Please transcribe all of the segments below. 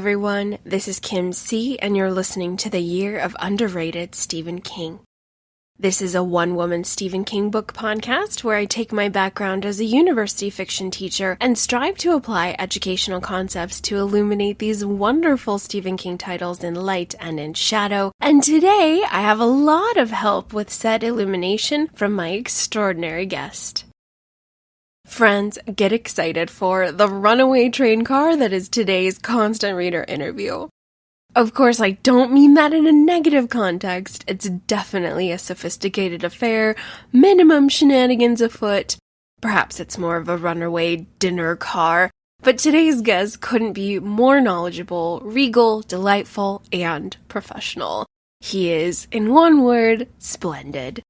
everyone. This is Kim C., and you're listening to the Year of Underrated Stephen King. This is a one-woman Stephen King book podcast where I take my background as a university fiction teacher and strive to apply educational concepts to illuminate these wonderful Stephen King titles in light and in shadow. And today, I have a lot of help with said illumination from my extraordinary guest. Friends, get excited for the runaway train car that is today's Constant Reader interview. Of course, I don't mean that in a negative context. It's definitely a sophisticated affair, minimum shenanigans afoot. Perhaps it's more of a runaway dinner car. But today's guest couldn't be more knowledgeable, regal, delightful, and professional. He is, in one word, splendid.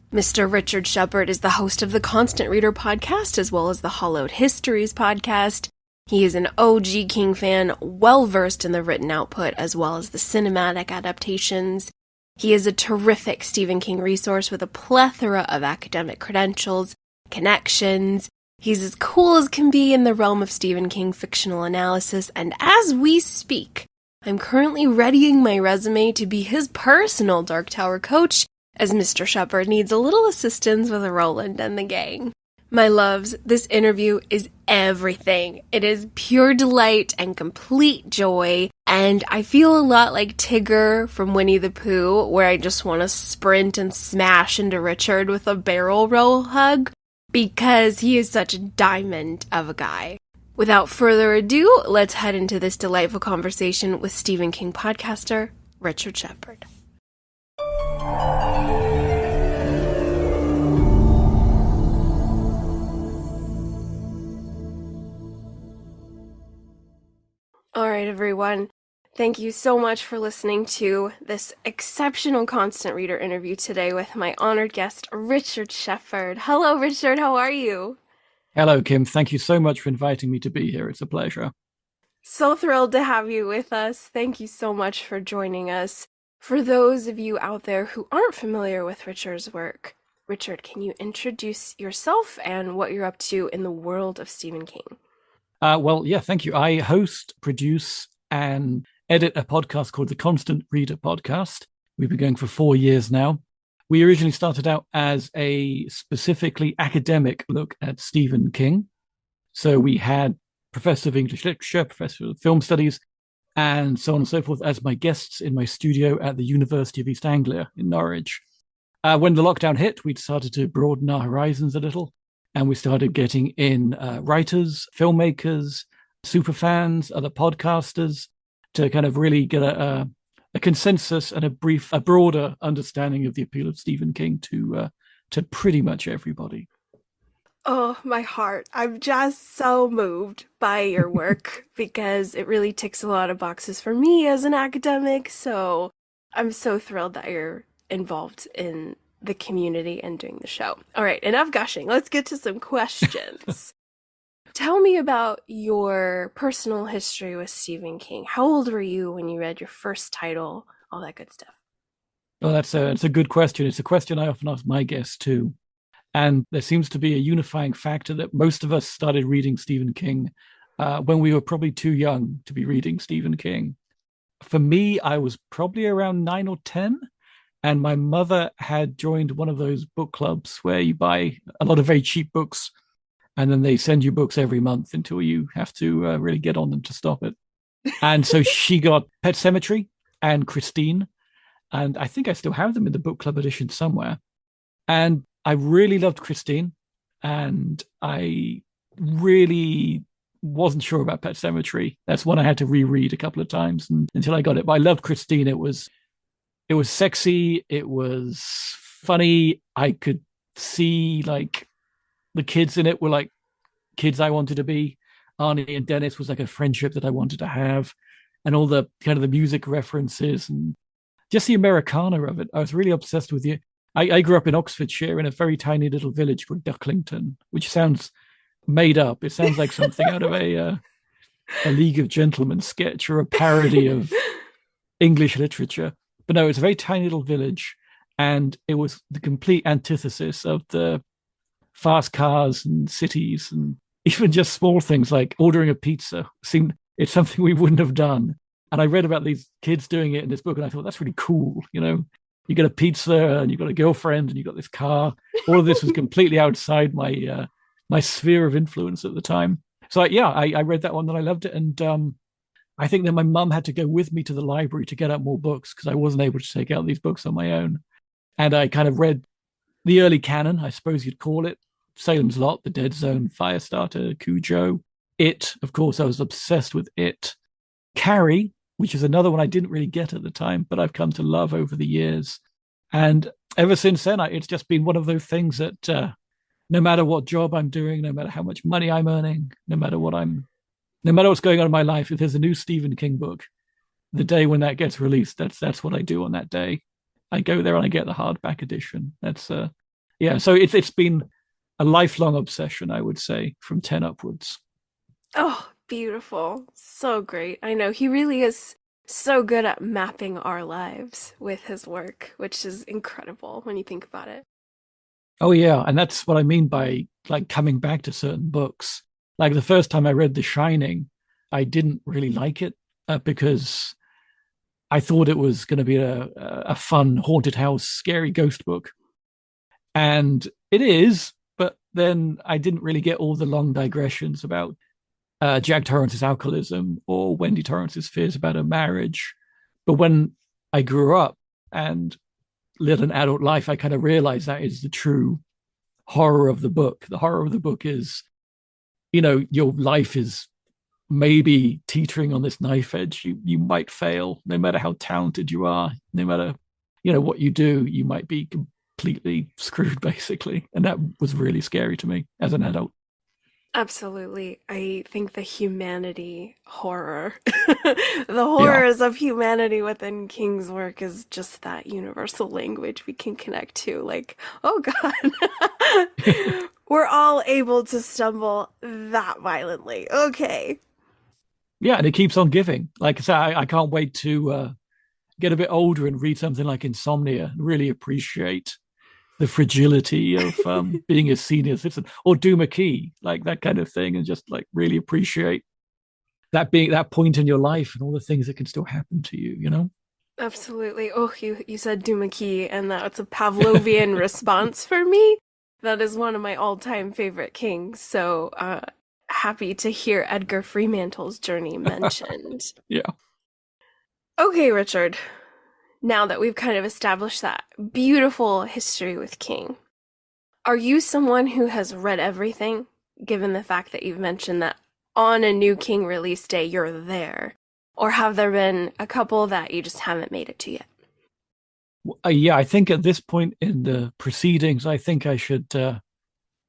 Mr. Richard Sheppard is the host of the Constant Reader podcast as well as the Hallowed Histories podcast. He is an OG King fan, well-versed in the written output as well as the cinematic adaptations. He is a terrific Stephen King resource with a plethora of academic credentials, connections. He's as cool as can be in the realm of Stephen King fictional analysis, and as we speak, I'm currently readying my resume to be his personal Dark Tower coach, as Mr. Sheppard needs a little assistance with Roland and the gang. My loves, this interview is everything. It is pure delight and complete joy, and I feel a lot like Tigger from Winnie the Pooh, where I just want to sprint and smash into Richard with a barrel roll hug, because he is such a diamond of a guy. Without further ado, let's head into this delightful conversation with Stephen King podcaster, Richard Sheppard. All right, everyone. Thank you so much for listening to this exceptional Constant Reader interview today with my honored guest, Richard Sheppard. Hello, Richard. How are you? Hello, Kim. Thank you so much for inviting me to be here. It's a pleasure. So thrilled to have you with us. Thank you so much for joining us. For those of you out there who aren't familiar with Richard's work, Richard, can you introduce yourself and what you're up to in the world of Stephen King? Thank you. I host, produce, and edit a podcast called the Constant Reader Podcast. We've been going for 4 years now. We originally started out as a specifically academic look at Stephen King. So we had Professor of English Literature, Professor of Film Studies, and so on and so forth as my guests in my studio at the University of East Anglia in Norwich. When the lockdown hit, we decided to broaden our horizons a little. And we started getting in writers, filmmakers, superfans, other podcasters to kind of really get a consensus and a broader understanding of the appeal of Stephen King to pretty much everybody. Oh, my heart. I'm just so moved by your work because it really ticks a lot of boxes for me as an academic. So I'm so thrilled that you're involved in the community and doing the show. All right, enough gushing. Let's get to some questions. Tell me about your personal history with Stephen King. How old were you when you read your first title? All that good stuff. Well, that's a good question. It's a question I often ask my guests too. And there seems to be a unifying factor that most of us started reading Stephen King when we were probably too young to be reading Stephen King. For me, I was probably around 9 or 10. And my mother had joined one of those book clubs where you buy a lot of very cheap books and then they send you books every month until you have to really get on them to stop it. And so she got Pet Sematary and Christine. And I think I still have them in the book club edition somewhere. And I really loved Christine. And I really wasn't sure about Pet Sematary. That's one I had to reread a couple of times until I got it. But I loved Christine. It was sexy. It was funny. I could see like the kids in it were like kids I wanted to be. Arnie and Dennis was like a friendship that I wanted to have, and all the kind of the music references and just the Americana of it. I was really obsessed with it. I grew up in Oxfordshire in a very tiny little village called Ducklington, which sounds made up. It sounds like something out of a League of Gentlemen sketch or a parody of English literature. But no, it's a very tiny little village, and it was the complete antithesis of the fast cars and cities, and even just small things like ordering a pizza seemed It's something we wouldn't have done. And I read about these kids doing it in this book, and I thought that's really cool. You get a pizza, and you got a girlfriend, and you got this car. All of this was completely outside my sphere of influence at the time. So I read that one and I loved it. And I think that my mum had to go with me to the library to get out more books because I wasn't able to take out these books on my own. And I kind of read the early canon, I suppose you'd call it. Salem's Lot, The Dead Zone, Firestarter, Cujo. It, of course, I was obsessed with It. Carrie, which is another one I didn't really get at the time, but I've come to love over the years. And ever since then, it's just been one of those things that no matter what job I'm doing, no matter how much money I'm earning, no matter what's going on in my life, if there's a new Stephen King book, the day when that gets released, that's what I do on that day. I go there and I get the hardback edition. So it's been a lifelong obsession, I would say, from 10 upwards. Oh, beautiful. So great. I know he really is so good at mapping our lives with his work, which is incredible when you think about it. Oh, yeah. And that's what I mean by like coming back to certain books. Like the first time I read The Shining, I didn't really like it because I thought it was going to be a fun haunted house, scary ghost book. And it is, but then I didn't really get all the long digressions about Jack Torrance's alcoholism or Wendy Torrance's fears about her marriage. But when I grew up and lived an adult life, I kind of realized that is the true horror of the book. The horror of the book is, your life is maybe teetering on this knife edge. You might fail, no matter how talented you are, no matter, what you do, you might be completely screwed, basically. And that was really scary to me as an adult. Absolutely. I think the humanity horror, the horrors of humanity within King's work is just that universal language we can connect to. Like, oh God, we're all able to stumble that violently. Okay. Yeah, and it keeps on giving. Like I say, I can't wait to get a bit older and read something like Insomnia and really appreciate the fragility of being a senior citizen, or Duma Key, like that kind of thing, and just like really appreciate that being that point in your life and all the things that can still happen to you. Absolutely. Oh, you said Duma Key, and that's a Pavlovian response for me. That is one of my all-time favorite Kings. So happy to hear Edgar Fremantle's journey mentioned. Yeah. Okay, Richard. Now that we've kind of established that beautiful history with King, are you someone who has read everything, given the fact that you've mentioned that on a new King release day, you're there? Or have there been a couple that you just haven't made it to yet? Yeah, I think at this point in the proceedings, I think I should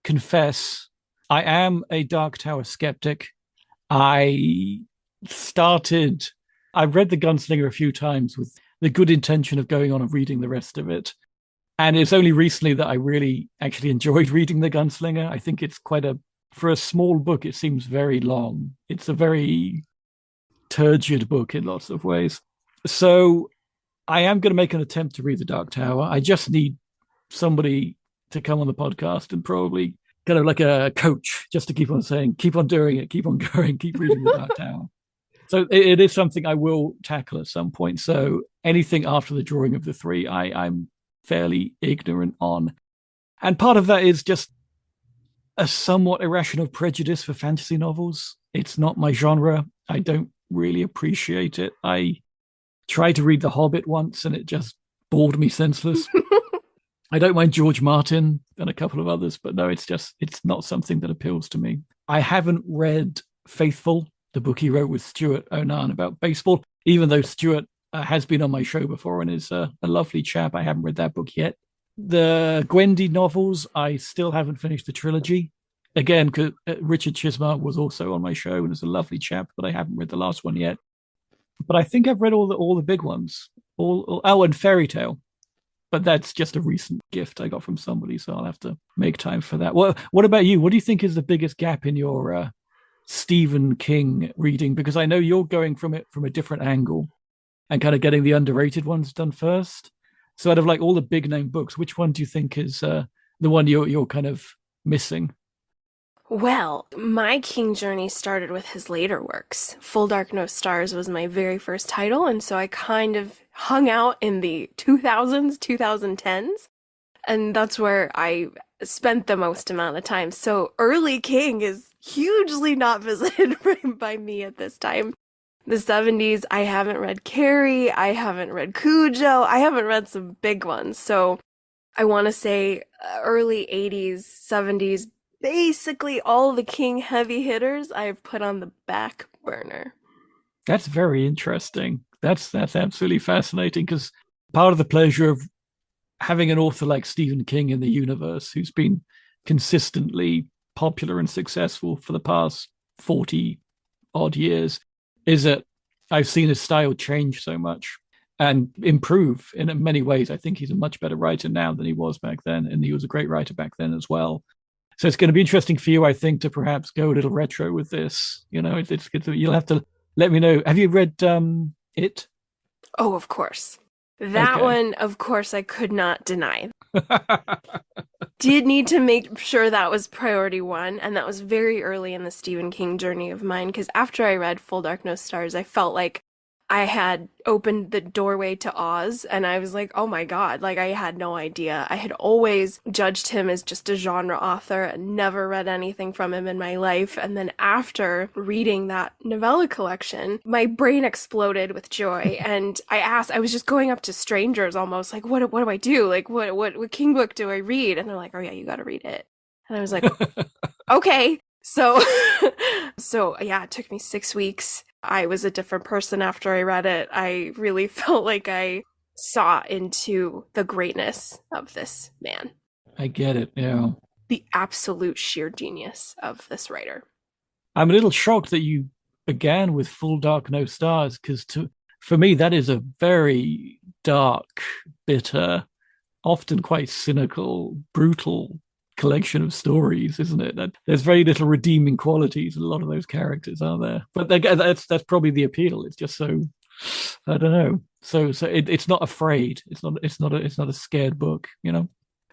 confess I am a Dark Tower skeptic. I've read The Gunslinger a few times with the good intention of going on and reading the rest of it. And it's only recently that I really actually enjoyed reading The Gunslinger. I think it's for a small book, it seems very long. It's a very turgid book in lots of ways. So I am going to make an attempt to read The Dark Tower. I just need somebody to come on the podcast and probably kind of like a coach just to keep on saying, keep on doing it, keep on going, keep reading The Dark Tower. So it is something I will tackle at some point. So anything after the drawing of the three, I'm fairly ignorant on. And part of that is just a somewhat irrational prejudice for fantasy novels. It's not my genre. I don't really appreciate it. I tried to read The Hobbit once and it just bored me senseless. I don't mind George Martin and a couple of others, but no, it's not something that appeals to me. I haven't read Faithful, the book he wrote with Stuart Onan about baseball, even though Stuart has been on my show before and is a lovely chap. I haven't read that book yet. The Gwendy novels, I still haven't finished the trilogy. Again, because Richard Sheppard was also on my show and is a lovely chap, but I haven't read the last one yet. But I think I've read all the big ones. And Fairy Tale. But that's just a recent gift I got from somebody, so I'll have to make time for that. What about you? What do you think is the biggest gap in your Stephen King reading? Because I know you're going from it from a different angle and kind of getting the underrated ones done first. So out of like all the big name books, which one do you think is the one you're kind of missing? Well, my King journey started with his later works. Full Dark No Stars was my very first title, and so I kind of hung out in the 2000s, 2010s, and that's where I spent the most amount of time. So early King is hugely not visited by me at this time. The 70s, I haven't read Carrie, I haven't read Cujo, I haven't read some big ones. So I want to say early 80s, 70s, basically all the King heavy hitters I've put on the back burner. That's very interesting. That's absolutely fascinating, because part of the pleasure of having an author like Stephen King in the universe, who's been consistently popular and successful for the past 40 odd years, is that I've seen his style change so much and improve in many ways. I think he's a much better writer now than he was back then, and he was a great writer back then as well. So it's going to be interesting for you, I think, to perhaps go a little retro with this. You know, it's good. You'll have to let me know. Have you read It? Oh, of course. That one, of course, I could not deny. Did need to make sure that was priority one, and that was very early in the Stephen King journey of mine, because after I read Full Dark No Stars, I felt like I had opened the doorway to Oz, and I was like, oh my god, like I had no idea. I had always judged him as just a genre author and never read anything from him in my life. And then after reading that novella collection, my brain exploded with joy. And I was just going up to strangers almost like, what do I do? Like, what King book do I read? And they're like, oh yeah, you gotta read it. And I was like, okay. So yeah, it took me 6 weeks. I was a different person after I read it. I really felt like I saw into the greatness of this man. I get it, yeah. The absolute sheer genius of this writer. I'm a little shocked that you began with Full Dark No Stars, because for me, that is a very dark, bitter, often quite cynical, brutal collection of stories, isn't it? There's very little redeeming qualities in a lot of those characters, aren't there? But that's probably the appeal. It's just so, I don't know. So it's not afraid. It's not a scared book, you know.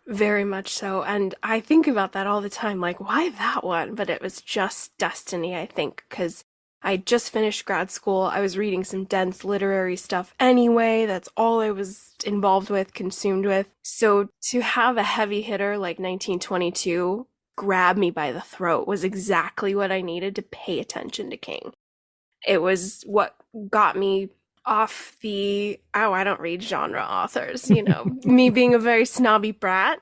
Very much so. And I think about that all the time, like, why that one? But it was just destiny, I think, because I just finished grad school. I was reading some dense literary stuff anyway. That's all I was involved with, consumed with. So to have a heavy hitter like 1922 grab me by the throat was exactly what I needed to pay attention to King. It was what got me off the, oh, I don't read genre authors, you know, me being a very snobby brat.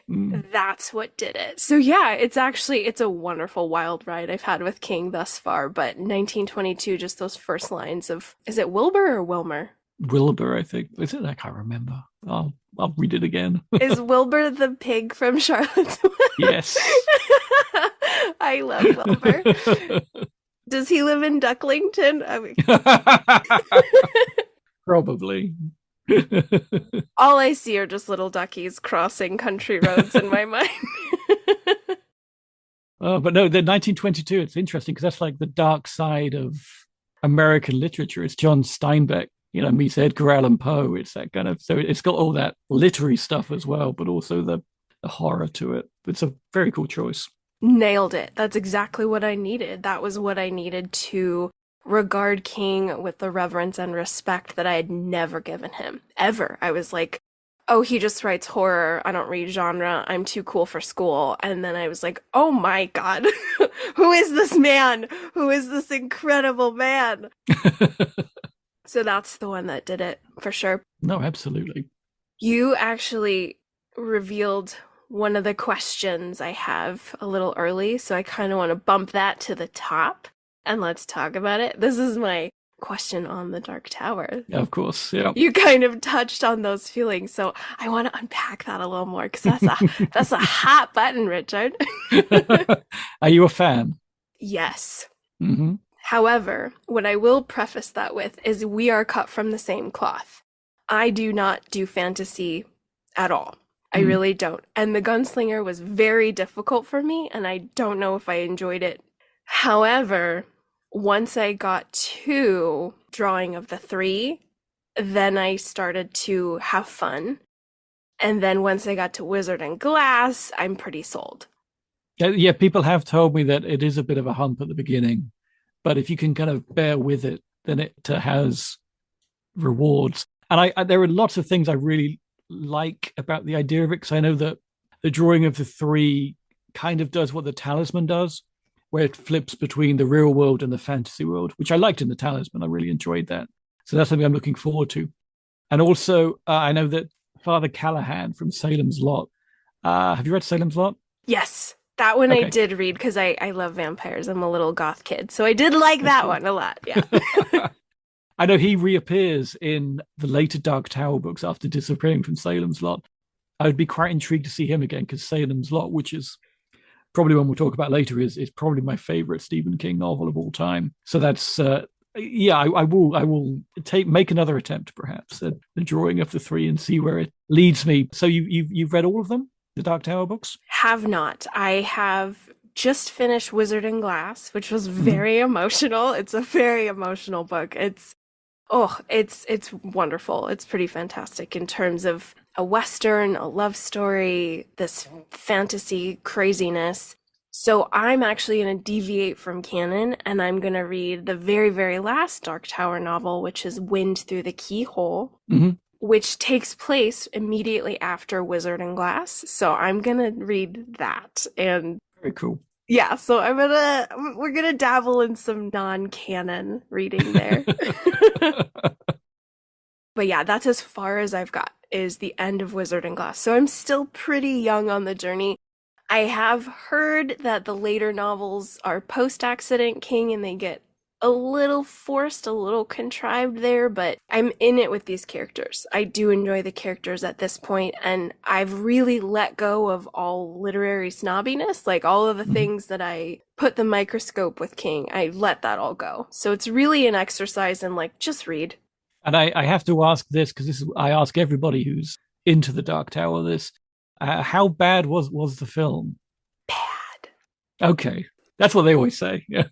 That's what did it. So yeah, it's a wonderful wild ride I've had with King thus far, but 1922, just those first lines of, is it Wilbur or Wilmer? Wilbur, I think. Is it? I can't remember. I'll read it again. Is Wilbur the pig from Charlotte's Web? Yes. I love Wilbur. Does he live in Ducklington? I mean... Probably. All I see are just little duckies crossing country roads in my mind. Oh, but no, the 1922, it's interesting because that's like the dark side of American literature. It's John Steinbeck, you know, meets Edgar Allan Poe. It's that kind of, so it's got all that literary stuff as well, but also the horror to it. It's a very cool choice. Nailed it. That's exactly what I needed. That was what I needed to regard King with the reverence and respect that I had never given him, ever. I was like, oh, he just writes horror. I don't read genre. I'm too cool for school. And then I was like, oh my God, who is this man? Who is this incredible man? So that's the one that did it, for sure. No, absolutely. You actually revealed one of the questions I have a little early, so I kind of want to bump that to the top. And let's talk about it. This is my question on the Dark Tower. Of course, yeah. You kind of touched on those feelings, so I want to unpack that a little more, because that's a hot button, Richard. Are you a fan? Yes. Mm-hmm. However, what I will preface that with is we are cut from the same cloth. I do not do fantasy at all. I really don't. And The Gunslinger was very difficult for me, and I don't know if I enjoyed it. However, once I got to Drawing of the Three, then I started to have fun. And then once I got to Wizard and Glass, I'm pretty sold. Yeah, people have told me that it is a bit of a hump at the beginning, but if you can kind of bear with it, then it has rewards. And there are lots of things I really like about the idea of it, because I know that the drawing of the three kind of does what the talisman does, where it flips between the real world and the fantasy world, which I liked in the talisman. I really enjoyed that. So that's something I'm looking forward to. And also, I know that Father Callahan from Salem's Lot. Have you read Salem's Lot? Yes, that one I Okay. did read because I love vampires. I'm a little goth kid, so I did like that one a lot. Yeah. I know he reappears in the later Dark Tower books after disappearing from Salem's Lot. I would be quite intrigued to see him again, because Salem's Lot, which is probably one we'll talk about later, is probably my favorite Stephen King novel of all time. So that's yeah, I will make another attempt perhaps at the drawing of the three and see where it leads me. So you've read all of them, the Dark Tower books? Have not. I have just finished Wizard and Glass, which was Mm-hmm. very emotional. It's a very emotional book. It's wonderful. It's pretty fantastic in terms of a Western, a love story, this fantasy craziness. So I'm actually going to deviate from canon, and I'm going to read the very, very last Dark Tower novel, which is Wind Through the Keyhole, Mm-hmm. which takes place immediately after Wizard and Glass. So I'm going to read that. And Very cool. yeah, so we're gonna dabble in some non-canon reading there. But yeah, that's as far as I've got, is the end of Wizard and Glass. So I'm still pretty young on the journey. I have heard that the later novels are post-accident King and they get a little forced, a little contrived there, but I'm in it with these characters. I do enjoy the characters at this point, and I've really let go of all literary snobbiness, like all of the things that I put the microscope with King. I let that all go. So it's really an exercise in like, just read. And I have to ask this, because I ask everybody who's into the Dark Tower this. How bad was the film? Bad. Okay, that's what they always say. Yeah.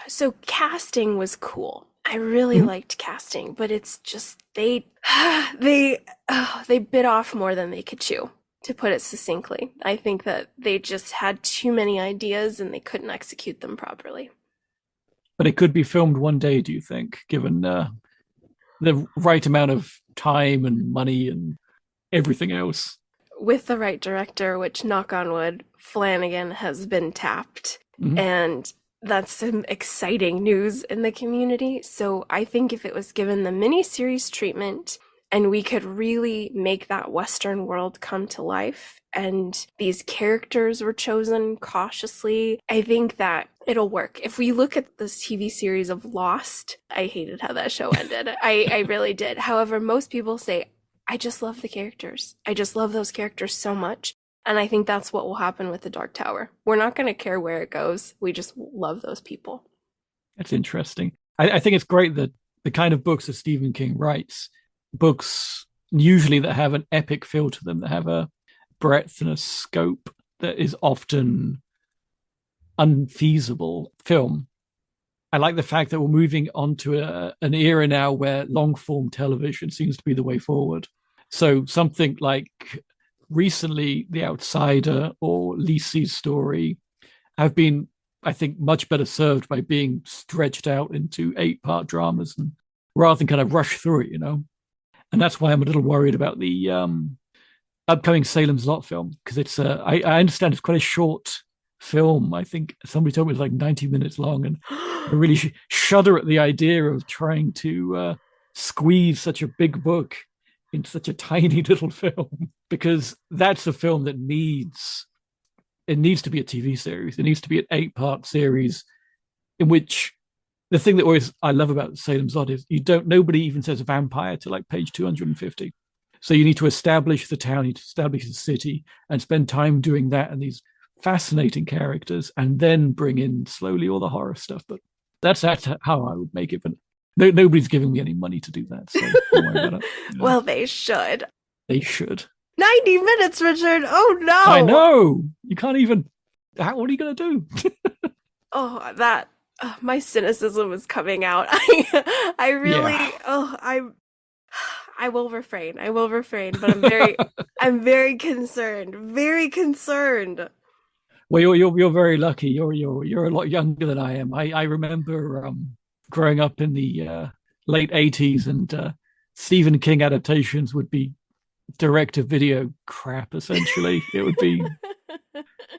So casting was cool. I really liked casting, but it's just they bit off more than they could chew, to put it succinctly. I think that they just had too many ideas and they couldn't execute them properly. But it could be filmed one day, do you think, given the right amount of time and money and everything else? With the right director, which, knock on wood, Flanagan has been tapped. Mm-hmm. And that's some exciting news in the community. So I think if it was given the miniseries treatment and we could really make that Western world come to life and these characters were chosen cautiously, I think that it'll work. If we look at this TV series of Lost, I hated how that show ended. I really did. However, most people say, I just love the characters. I just love those characters so much. And I think that's what will happen with the Dark Tower. We're not going to care where it goes. We just love those people. That's interesting. I think it's great that the kind of books that Stephen King writes, books usually that have an epic feel to them, that have a breadth and a scope that is often unfeasible film. I like the fact that we're moving on to an era now where long form television seems to be the way forward. So something like recently The Outsider or Lisey's story have been, I think, much better served by being stretched out into 8-part dramas, and rather than kind of rush through it, And that's why I'm a little worried about the upcoming Salem's Lot film, because it's I understand it's quite a short film. I think somebody told me it's like 90 minutes long, and I really shudder at the idea of trying to squeeze such a big book into such a tiny little film, because that's a film that needs to be a TV series. It needs to be an 8-part series in which the thing that always I love about Salem's Lot is nobody even says vampire to like page 250. So you need to establish the town, you need to establish the city, and spend time doing that and these fascinating characters, and then bring in slowly all the horror stuff. But that's how I would make it. But nobody's giving me any money to do that, so don't worry about it. Well, they should. They should. 90 minutes, Richard. Oh no. I know. You can't even. What are you going to do? Oh, that my cynicism is coming out. I really. Yeah. I will refrain. But I'm very concerned. Very concerned. Well, you're very lucky. You're a lot younger than I am. I remember growing up in the late '80s, and Stephen King adaptations would be direct-to-video crap. Essentially, it would be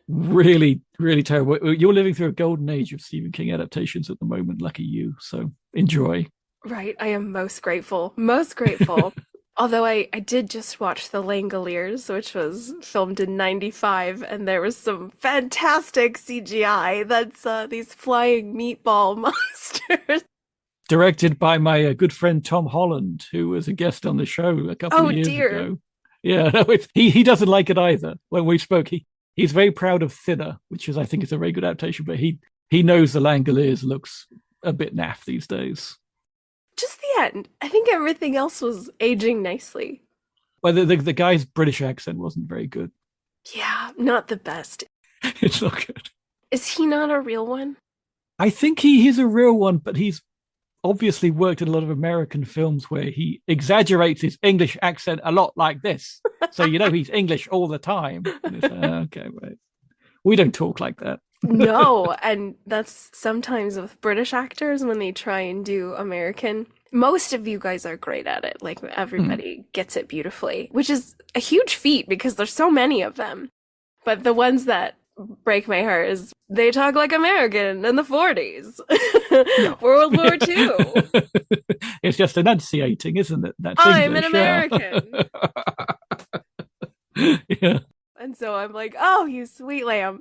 really, really terrible. You're living through a golden age of Stephen King adaptations at the moment. Lucky you. So enjoy. Right, I am most grateful. Most grateful. Although I did just watch The Langoliers, which was filmed in '95, and there was some fantastic CGI. That's these flying meatball monsters. Directed by my good friend Tom Holland, who was a guest on the show a couple Oh of years dear. ago. Yeah, no, he doesn't like it either. When we spoke, he's very proud of Thinner, which is I think is a very good adaptation, but he knows The Langoliers looks a bit naff these days. Just the end. I think everything else was aging nicely. Well, the guy's British accent wasn't very good. Yeah, not the best. It's not good. Is he not a real one? I think he's a real one, but he's obviously worked in a lot of American films where he exaggerates his English accent a lot like this. So you know he's English all the time. Okay, right. We don't talk like that. No, and that's sometimes with British actors when they try and do American. Most of you guys are great at it. Like everybody gets it beautifully, which is a huge feat because there's so many of them. But the ones that break my heart is they talk like American in the 40s. World War II. It's just enunciating, isn't it? That's I'm English, an American. Yeah. And so I'm like, oh, you sweet lamb.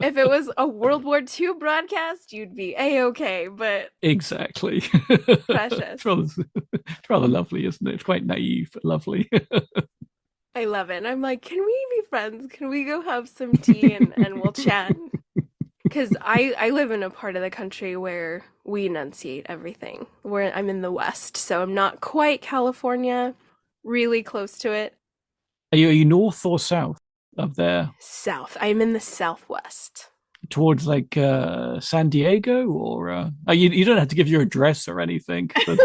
If it was a World War II broadcast, you'd be A-okay, but... Exactly. Precious. It's rather lovely, isn't it? It's quite naive, but lovely. I love it. And I'm like, can we be friends? Can we go have some tea and we'll chat? Because I live in a part of the country where we enunciate everything. Where I'm in the West, so I'm not quite California, really close to it. Are you north or south of there? South. I'm in the Southwest. Towards like San Diego, or you don't have to give your address or anything, but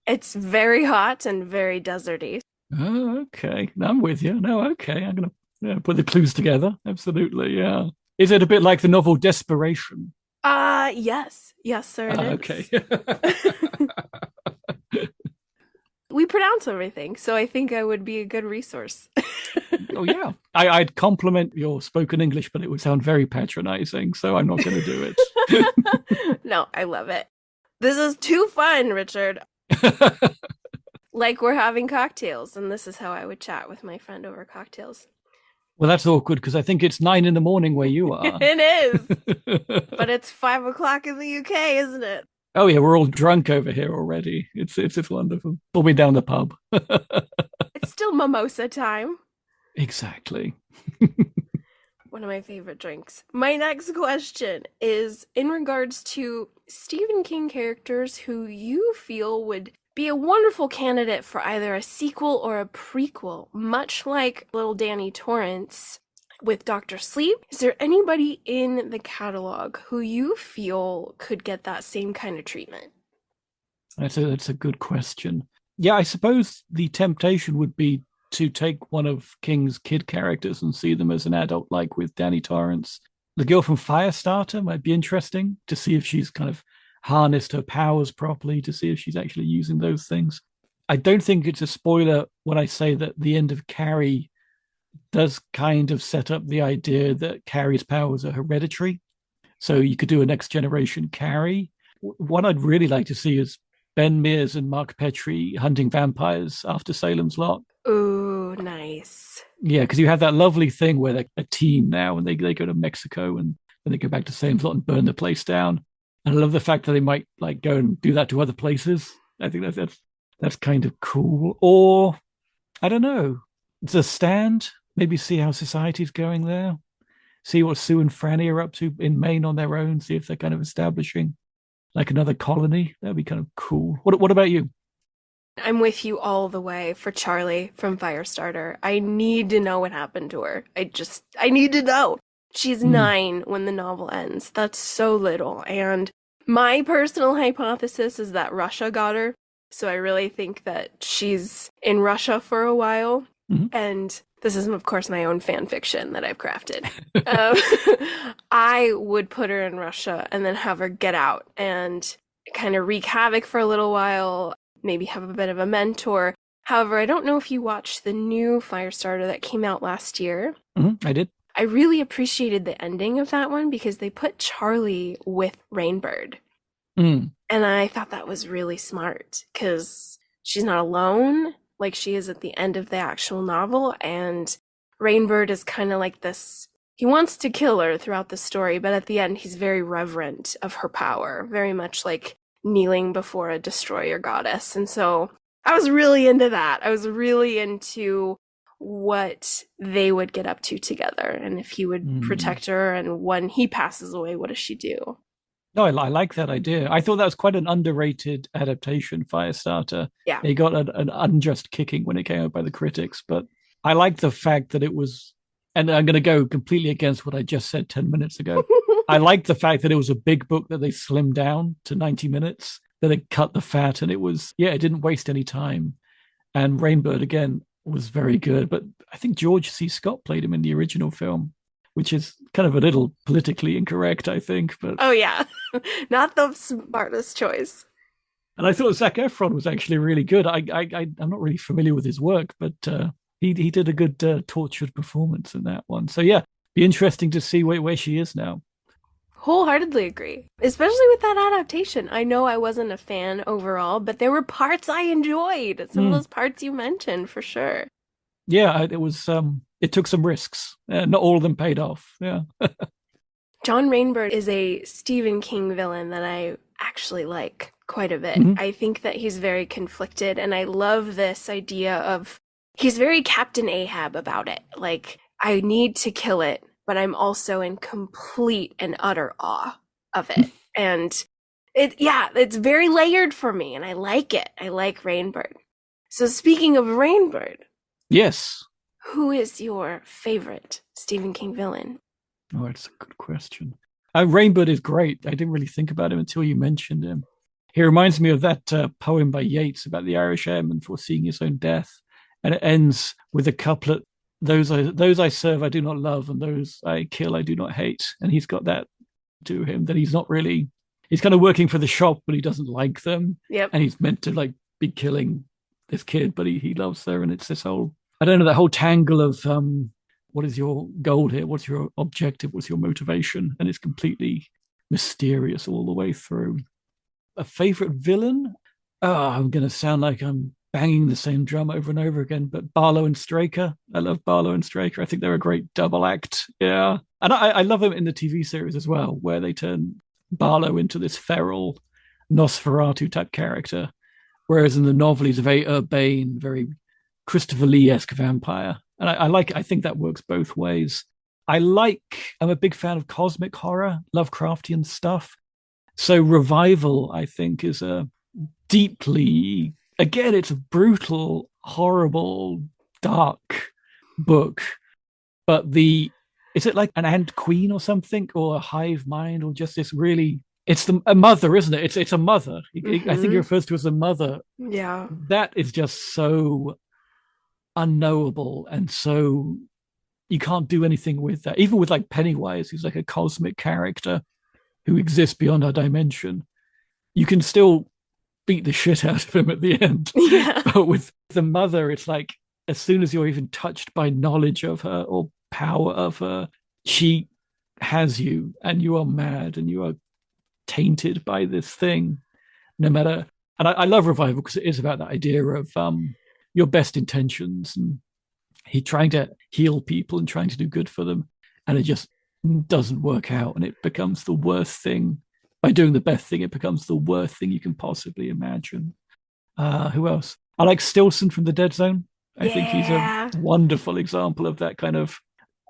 It's very hot and very deserty. Oh, okay. I'm with you. No, okay. I'm gonna put the clues together. Absolutely, yeah. Is it a bit like the novel Desperation? Yes, sir. It is. Okay. We pronounce everything, so I think I would be a good resource. Oh yeah, I'd compliment your spoken English, but it would sound very patronizing, so I'm not going to do it. No, I love it. This is too fun, Richard. Like we're having cocktails, and this is how I would chat with my friend over cocktails. Well, that's awkward because I think it's 9 a.m. where you are. It is, but it's 5 o'clock in the UK, isn't it? Oh yeah, we're all drunk over here already. It's wonderful. We'll be down the pub. It's still mimosa time. Exactly. One of my favorite drinks. My next question is in regards to Stephen King characters who you feel would be a wonderful candidate for either a sequel or a prequel, much like little Danny Torrance with Dr. Sleep. Is there anybody in the catalog who you feel could get that same kind of treatment? That's a good question. Yeah, I suppose the temptation would be to take one of King's kid characters and see them as an adult, like with Danny Torrance. The girl from Firestarter might be interesting to see if she's kind of harnessed her powers properly, to see if she's actually using those things. I don't think it's a spoiler when I say that the end of Carrie does kind of set up the idea that Carrie's powers are hereditary. So you could do a next generation Carrie. What I'd really like to see is Ben Mears and Mark Petrie hunting vampires after Salem's Lot. Ooh, nice. Yeah, because you have that lovely thing where they're a team now and they go to Mexico and then they go back to Salem's Lot and burn the place down. And I love the fact that they might like go and do that to other places. I think that's kind of cool. Or I don't know, The Stand. Maybe see how society's going there. See what Sue and Franny are up to in Maine on their own. See if they're kind of establishing like another colony. That'd be kind of cool. What about you? I'm with you all the way for Charlie from Firestarter. I need to know what happened to her. I need to know. She's 9 when the novel ends. That's so little. And my personal hypothesis is that Russia got her. So I really think that she's in Russia for a while. And this is, of course, my own fan fiction that I've crafted. I would put her in Russia and then have her get out and kind of wreak havoc for a little while, maybe have a bit of a mentor. However, I don't know if you watched the new Firestarter that came out last year. I did. I really appreciated the ending of that one because they put Charlie with Rainbird. And I thought that was really smart because she's not alone like she is at the end of the actual novel. And Rainbird is kind of like this. He wants to kill her throughout the story, but at the end, he's very reverent of her power, very much like kneeling before a destroyer goddess. And so I was really into that. I was really into what they would get up to together and if he would protect her. And when he passes away, what does she do? No, I like that idea. I thought that was quite an underrated adaptation, Firestarter. Yeah. It got an unjust kicking when it came out by the critics, but I like the fact that it was, and I'm going to go completely against what I just said 10 minutes ago. I like the fact that it was a big book that they slimmed down to 90 minutes, that they cut the fat, and it was, it didn't waste any time. And Rainbird, again, was very good, but I think George C. Scott played him in the original film, which is kind of a little politically incorrect, I think. But oh yeah, not the smartest choice. And I thought Zac Efron was actually really good. I'm not really familiar with his work, but he did a good tortured performance in that one. So yeah, be interesting to see where she is now. Wholeheartedly agree, especially with that adaptation. I know I wasn't a fan overall, but there were parts I enjoyed. Some of those parts you mentioned, for sure. Yeah, it was. It took some risks. Not all of them paid off. Yeah. John Rainbird is a Stephen King villain that I actually like quite a bit. I think that he's very conflicted, and I love this idea of he's very Captain Ahab about it. Like, I need to kill it, but I'm also in complete and utter awe of it. And it's very layered for me, and I like it. I like Rainbird. So speaking of Rainbird, yes, who is your favorite Stephen King villain? Oh, that's a good question. Rainbird is great. I didn't really think about him until you mentioned him. He reminds me of that poem by Yeats about the Irish airman foreseeing his own death. And it ends with a couplet, those I serve I do not love, and those I kill I do not hate. And he's got that to him, that he's not really, he's kind of working for the shop, but he doesn't like them. Yep. And he's meant to like be killing this kid, but he loves her. And it's this whole, I don't know, that whole tangle of what is your goal here? What's your objective? What's your motivation? And it's completely mysterious all the way through. A favorite villain? Oh, I'm going to sound like I'm banging the same drum over and over again, but Barlow and Straker. I love Barlow and Straker. I think they're a great double act. Yeah. And I love them in the TV series as well, where they turn Barlow into this feral Nosferatu type character. Whereas in the novel, he's a very urbane, very Christopher Lee-esque vampire. And I think that works both ways. I'm a big fan of cosmic horror, Lovecraftian stuff. So Revival, I think, is a deeply, again, it's a brutal, horrible, dark book. But is it like an ant queen or something, or a hive mind, or just this really, it's a mother, isn't it? It's a mother. I think it refers to as a mother. Yeah. That is just so unknowable, and so you can't do anything with that. Even with like Pennywise, who's like a cosmic character who exists beyond our dimension, you can still beat the shit out of him at the end. Yeah. But with the mother, it's like as soon as you're even touched by knowledge of her or power of her, she has you, and you are mad, and you are tainted by this thing, no matter. And I love Revival because it is about that idea of your best intentions, and he trying to heal people and trying to do good for them, and it just doesn't work out, and it becomes the worst thing. By doing the best thing, it becomes the worst thing you can possibly imagine. Who else? I like Stilson from The Dead Zone. I think he's a wonderful example of that kind of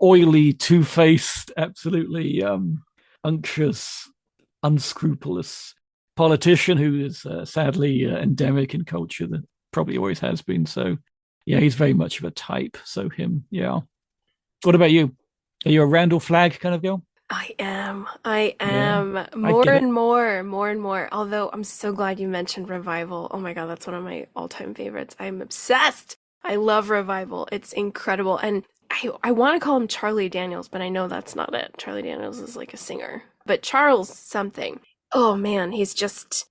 oily, two-faced, absolutely unctuous, unscrupulous politician who is sadly endemic in culture, that probably always has been. So yeah, he's very much of a type. So him, yeah. What about you? Are you a Randall Flagg kind of girl? I am. Yeah, more and more. Although I'm so glad you mentioned Revival. Oh my God, that's one of my all-time favorites. I'm obsessed I love Revival. It's incredible. And I want to call him Charlie Daniels, but I know that's not it. Charlie Daniels is like a singer. But Charles something. Oh man, he's just...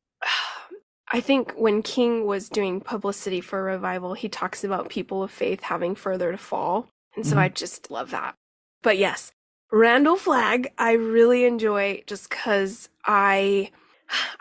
I think when King was doing publicity for Revival, he talks about people of faith having further to fall. And so I just love that. But yes, Randall Flagg, I really enjoy just because I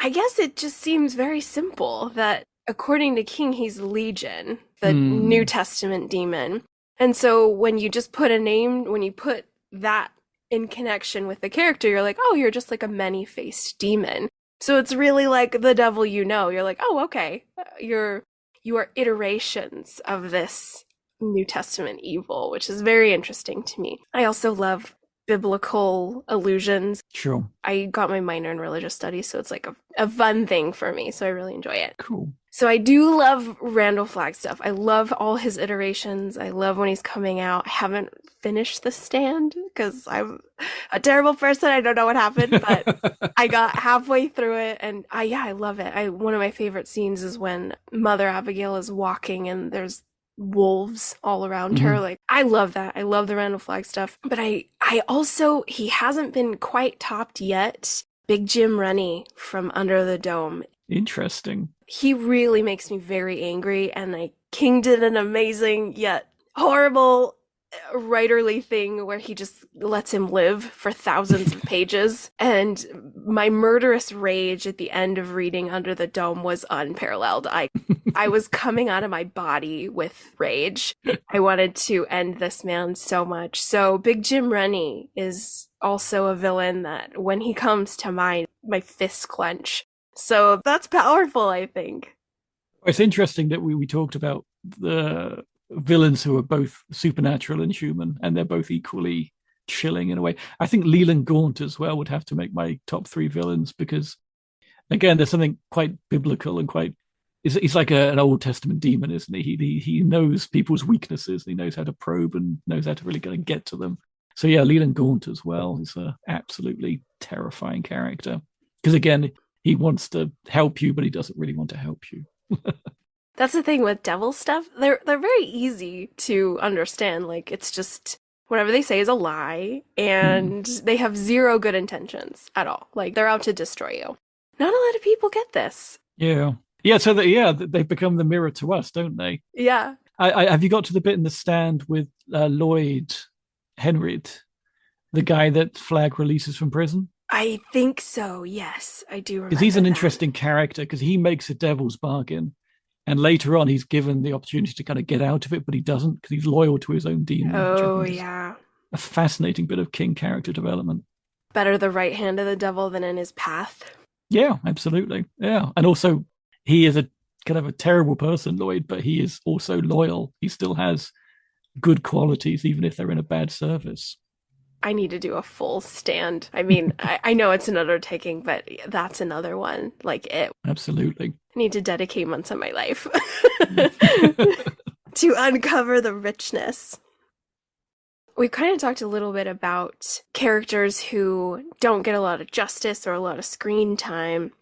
guess it just seems very simple that according to King, he's Legion, the New Testament demon. And so when you just put a name, when you put that in connection with the character, you're like, oh, you're just like a many-faced demon. So it's really like the devil you know. You're like, oh, okay. You are iterations of this New Testament evil, which is very interesting to me. I also love biblical allusions. Sure. I got my minor in religious studies, so it's like a fun thing for me. So I really enjoy it. Cool. So I do love Randall Flagg stuff. I love all his iterations. I love when he's coming out. I haven't finished The Stand because I'm a terrible person. I don't know what happened, but I got halfway through it, and I love it. One of my favorite scenes is when Mother Abigail is walking and there's wolves all around her. Like, I love that. I love the Randall Flagg stuff. But I also, he hasn't been quite topped yet. Big Jim Rennie from Under the Dome. Interesting. He really makes me very angry, and King did an amazing yet horrible writerly thing where he just lets him live for thousands of pages. And my murderous rage at the end of reading Under the Dome was unparalleled. I was coming out of my body with rage. I wanted to end this man so much. So Big Jim Rennie is also a villain that when he comes to mind, my fists clench. So that's powerful, I think. It's interesting that we talked about the villains who are both supernatural and human, and they're both equally chilling in a way. I think Leland Gaunt as well would have to make my top 3 villains because, again, there's something quite biblical and quite... He's like an Old Testament demon, isn't he? He knows people's weaknesses. He knows how to probe and knows how to really get to them. So yeah, Leland Gaunt as well is an absolutely terrifying character. Because again, he wants to help you, but he doesn't really want to help you. That's the thing with devil stuff. They're very easy to understand. Like, it's just whatever they say is a lie, and they have zero good intentions at all. Like, they're out to destroy you. Not a lot of people get this. Yeah. So they've become the mirror to us, don't they? Yeah. Have you got to the bit in The Stand with Lloyd Henryd, the guy that Flagg releases from prison? I think so, yes. I do remember Because he's an that. interesting character, because he makes a devil's bargain. And later on, he's given the opportunity to kind of get out of it, but he doesn't because he's loyal to his own demon. Oh, yeah. A fascinating bit of King character development. Better the right hand of the devil than in his path. Yeah, absolutely. Yeah. And also, he is a kind of a terrible person, Lloyd, but he is also loyal. He still has good qualities, even if they're in a bad service. I need to do a full Stand. I mean, I know it's an undertaking, but that's another one. Like it. Absolutely. I need to dedicate months of my life to uncover the richness. We kind of talked a little bit about characters who don't get a lot of justice or a lot of screen time.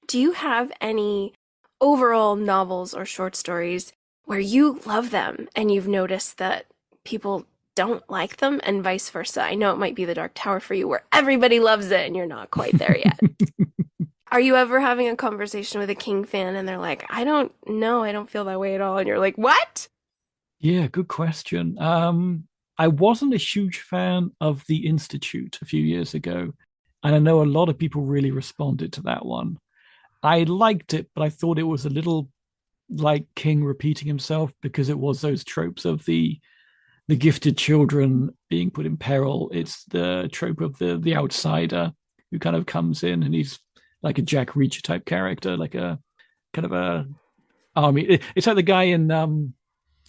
Do you have any overall novels or short stories where you love them and you've noticed that people don't like them and vice versa? I know it might be The Dark Tower for you where everybody loves it and you're not quite there yet. Are you ever having a conversation with a King fan and they're like, I don't know, I don't feel that way at all. And you're like, what? Yeah, good question. I wasn't a huge fan of The Institute a few years ago. And I know a lot of people really responded to that one. I liked it, but I thought it was a little like King repeating himself because it was those tropes of the gifted children being put in peril. It's the trope of the outsider who kind of comes in and he's like a Jack Reacher type character, like a kind of a army. It's like the guy in,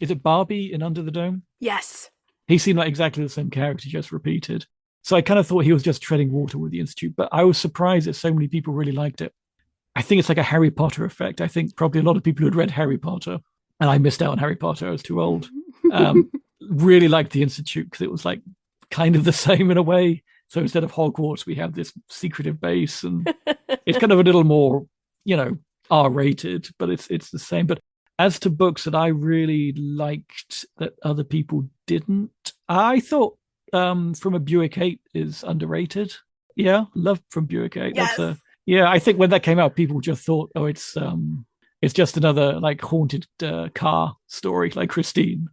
is it Barbie in Under the Dome? Yes. He seemed like exactly the same character, just repeated. So I kind of thought he was just treading water with The Institute, but I was surprised that so many people really liked it. I think it's like a Harry Potter effect. I think probably a lot of people who had read Harry Potter, and I missed out on Harry Potter, I was too old, really liked The Institute because it was like kind of the same in a way. So instead of Hogwarts, we have this secretive base, and it's kind of a little more, R-rated, but it's the same. But As to books that I really liked that other people didn't, I thought From a Buick 8 is underrated. Yeah, love From Buick 8. That's Yes. a yeah. I think when that came out, people just thought, oh, it's just another like haunted car story like Christine,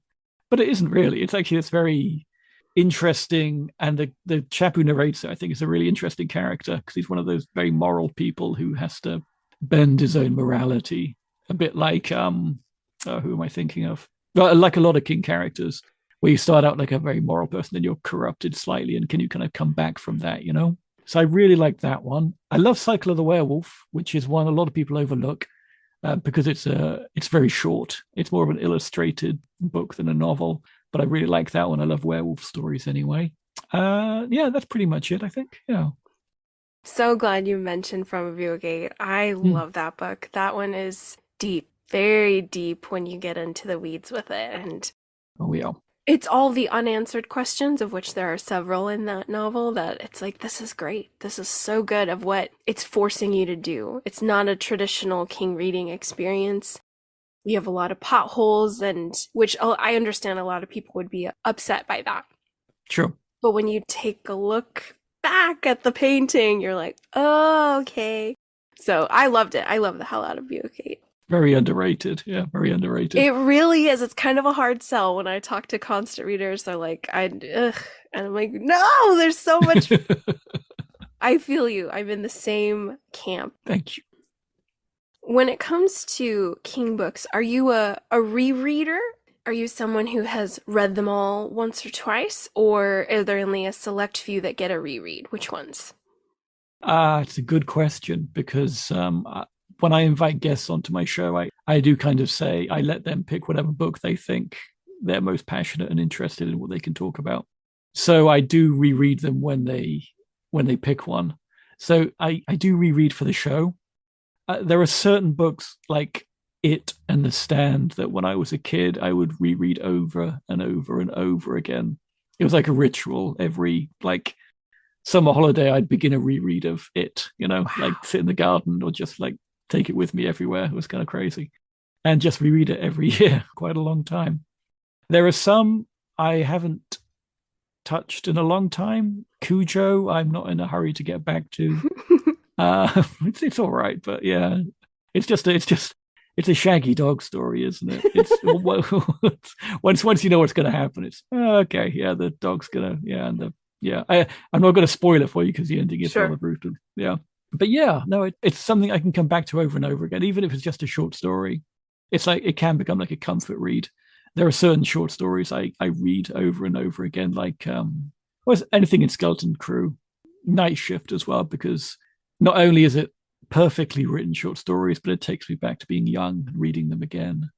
but it isn't really. It's actually this very interesting, and the chap who narrates it, I think, is a really interesting character because he's one of those very moral people who has to bend his own morality, a bit like who am I thinking of? Well, like a lot of King characters, where you start out like a very moral person, and you're corrupted slightly, and can you kind of come back from that, you know? So I really like that one. I love Cycle of the Werewolf, which is one a lot of people overlook because it's very short. It's more of an illustrated book than a novel, but I really like that one. I love werewolf stories anyway. Yeah, that's pretty much it, I think. Yeah. So glad you mentioned From a View Gate. I love that book. That one is deep, very deep when you get into the weeds with it. And Oh yeah. it's all the unanswered questions, of which there are several in that novel, that it's like, this is great. This is so good of what it's forcing you to do. It's not a traditional King reading experience. You have a lot of potholes, and which I understand a lot of people would be upset by that. Sure. But when you take a look back at the painting, you're like, oh, okay. So I loved it. I love the hell out of Buick. Very underrated. Yeah, very underrated. It really is. It's kind of a hard sell when I talk to constant readers. They're like, ugh. And I'm like, no, there's so much. I feel you. I'm in the same camp. Thank you. When it comes to King books, are you a rereader? Are you someone who has read them all once or twice? Or are there only a select few that get a reread? Which ones? It's a good question because when I invite guests onto my show, I do kind of say I let them pick whatever book they think they're most passionate and interested in, what they can talk about. So I do reread them when they pick one. So I do reread for the show. There are certain books like It and The Stand that when I was a kid, I would reread over and over and over again. It was like a ritual. Every like summer holiday, I'd begin a reread of It, you know, like sit in the garden or just like take it with me everywhere. It was kind of crazy. And just reread it every year, quite a long time. There are some I haven't touched in a long time. Cujo, I'm not in a hurry to get back to. It's all right, but yeah, it's a shaggy dog story, isn't it? It's once you know what's going to happen, it's okay. Yeah, the dog's gonna I'm not going to spoil it for you because the ending is rather brutal. Yeah, but yeah, no, it's something I can come back to over and over again, even if it's just a short story. It's like it can become like a comfort read. There are certain short stories I read over and over again, like anything in Skeleton Crew, Night Shift as well, because not only is it perfectly written short stories, but it takes me back to being young and reading them again.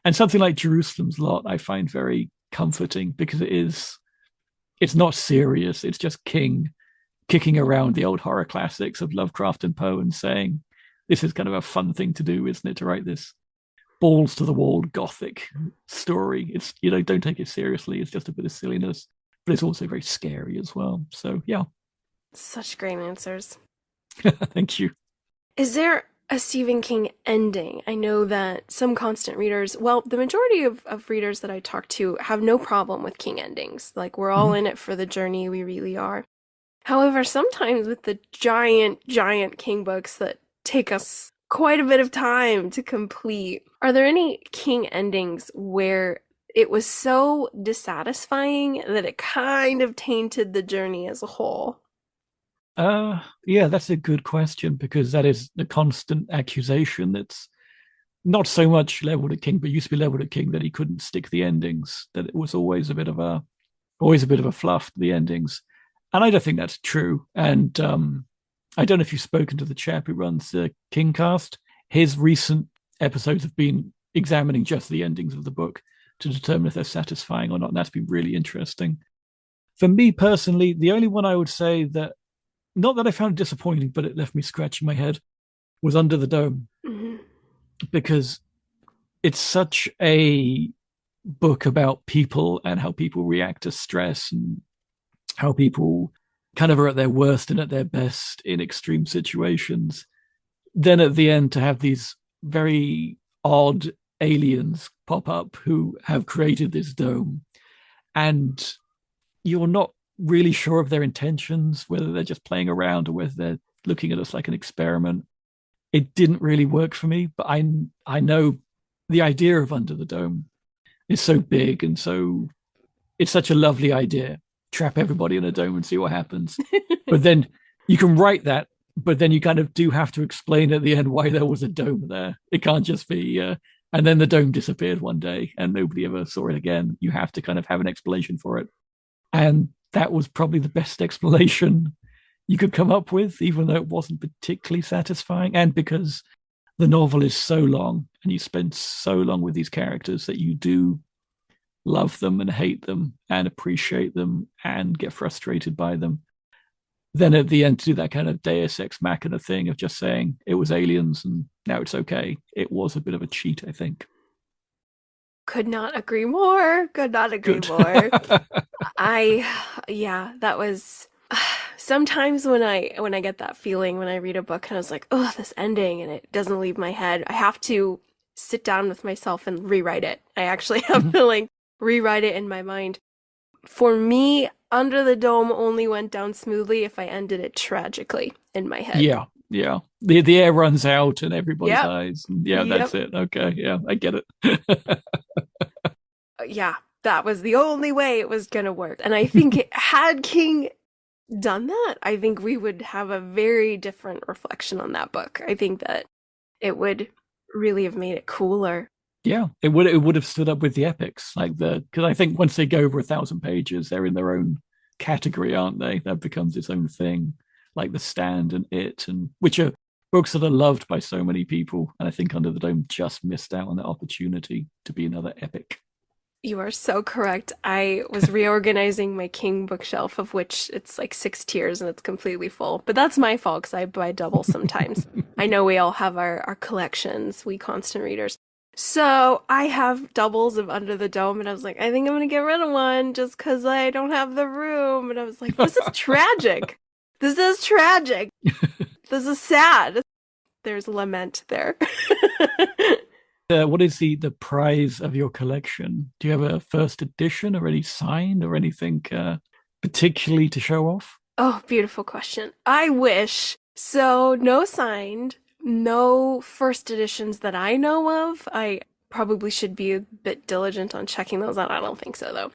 And something like Jerusalem's Lot, I find very comforting because it's not serious. It's just King kicking around the old horror classics of Lovecraft and Poe and saying, this is kind of a fun thing to do, isn't it? To write this balls to the wall gothic story. It's, don't take it seriously. It's just a bit of silliness, but it's also very scary as well. So yeah. Such great answers. Thank you. Is there a Stephen King ending? I know that some constant readers, well, the majority of readers that I talk to have no problem with King endings. Like, we're all in it for the journey, we really are. However, sometimes with the giant King books that take us quite a bit of time to complete, are there any King endings where it was so dissatisfying that it kind of tainted the journey as a whole? Yeah, that's a good question because that is the constant accusation that's not so much leveled at King, but used to be leveled at King that he couldn't stick the endings, that it was always a bit of a fluff to the endings. And I don't think that's true. And I don't know if you've spoken to the chap who runs the Kingcast. His recent episodes have been examining just the endings of the book to determine if they're satisfying or not. And that's been really interesting. For me personally, the only one I would say that, not that I found it disappointing, but it left me scratching my head, was Under the Dome. Mm-hmm. Because it's such a book about people and how people react to stress and how people kind of are at their worst and at their best in extreme situations. Then at the end, to have these very odd aliens pop up who have created this dome, and you're not really sure of their intentions, whether they're just playing around or whether they're looking at us like an experiment. It didn't really work for me, but I know the idea of Under the Dome is so big, and so it's such a lovely idea. Trap everybody in a dome and see what happens. But then you can write that, but then you kind of do have to explain at the end why there was a dome there. It can't just be, and then the dome disappeared one day and nobody ever saw it again. You have to kind of have an explanation for it. And that was probably the best explanation you could come up with, even though it wasn't particularly satisfying. And because the novel is so long and you spend so long with these characters that you do love them and hate them and appreciate them and get frustrated by them. Then at the end, to do that kind of Deus Ex Machina thing of just saying it was aliens and now it's okay. It was a bit of a cheat, I think. Could not agree more. Could not agree more. That was sometimes when I get that feeling when I read a book and I was like, oh, this ending, and it doesn't leave my head. I have to sit down with myself and rewrite it. I actually have to rewrite it in my mind. For me, Under the Dome only went down smoothly if I ended it tragically in my head. Yeah. The air runs out and everybody dies. Yeah, that's it. Okay, yeah, I get it. Yeah, that was the only way it was going to work. And I think had King done that, I think we would have a very different reflection on that book. I think that it would really have made it cooler. Yeah, it would have stood up with the epics, because I think once they go over 1,000 pages, they're in their own category, aren't they? That becomes its own thing, like The Stand and It, and which are books that are loved by so many people. And I think Under the Dome just missed out on that opportunity to be another epic. You are so correct. I was reorganizing my King bookshelf, of which it's like 6 tiers and it's completely full. But that's my fault because I buy double sometimes. I know we all have our collections, we constant readers. So I have doubles of Under the Dome, and I was like, I think I'm going to get rid of one just because I don't have the room. And I was like, this is tragic. This is tragic. This is sad. There's lament there. What is the prize of your collection? Do you have a first edition already signed or anything particularly to show off? Oh, beautiful question. I wish. So no signed. No first editions that I know of. I probably should be a bit diligent on checking those out. I don't think so, though.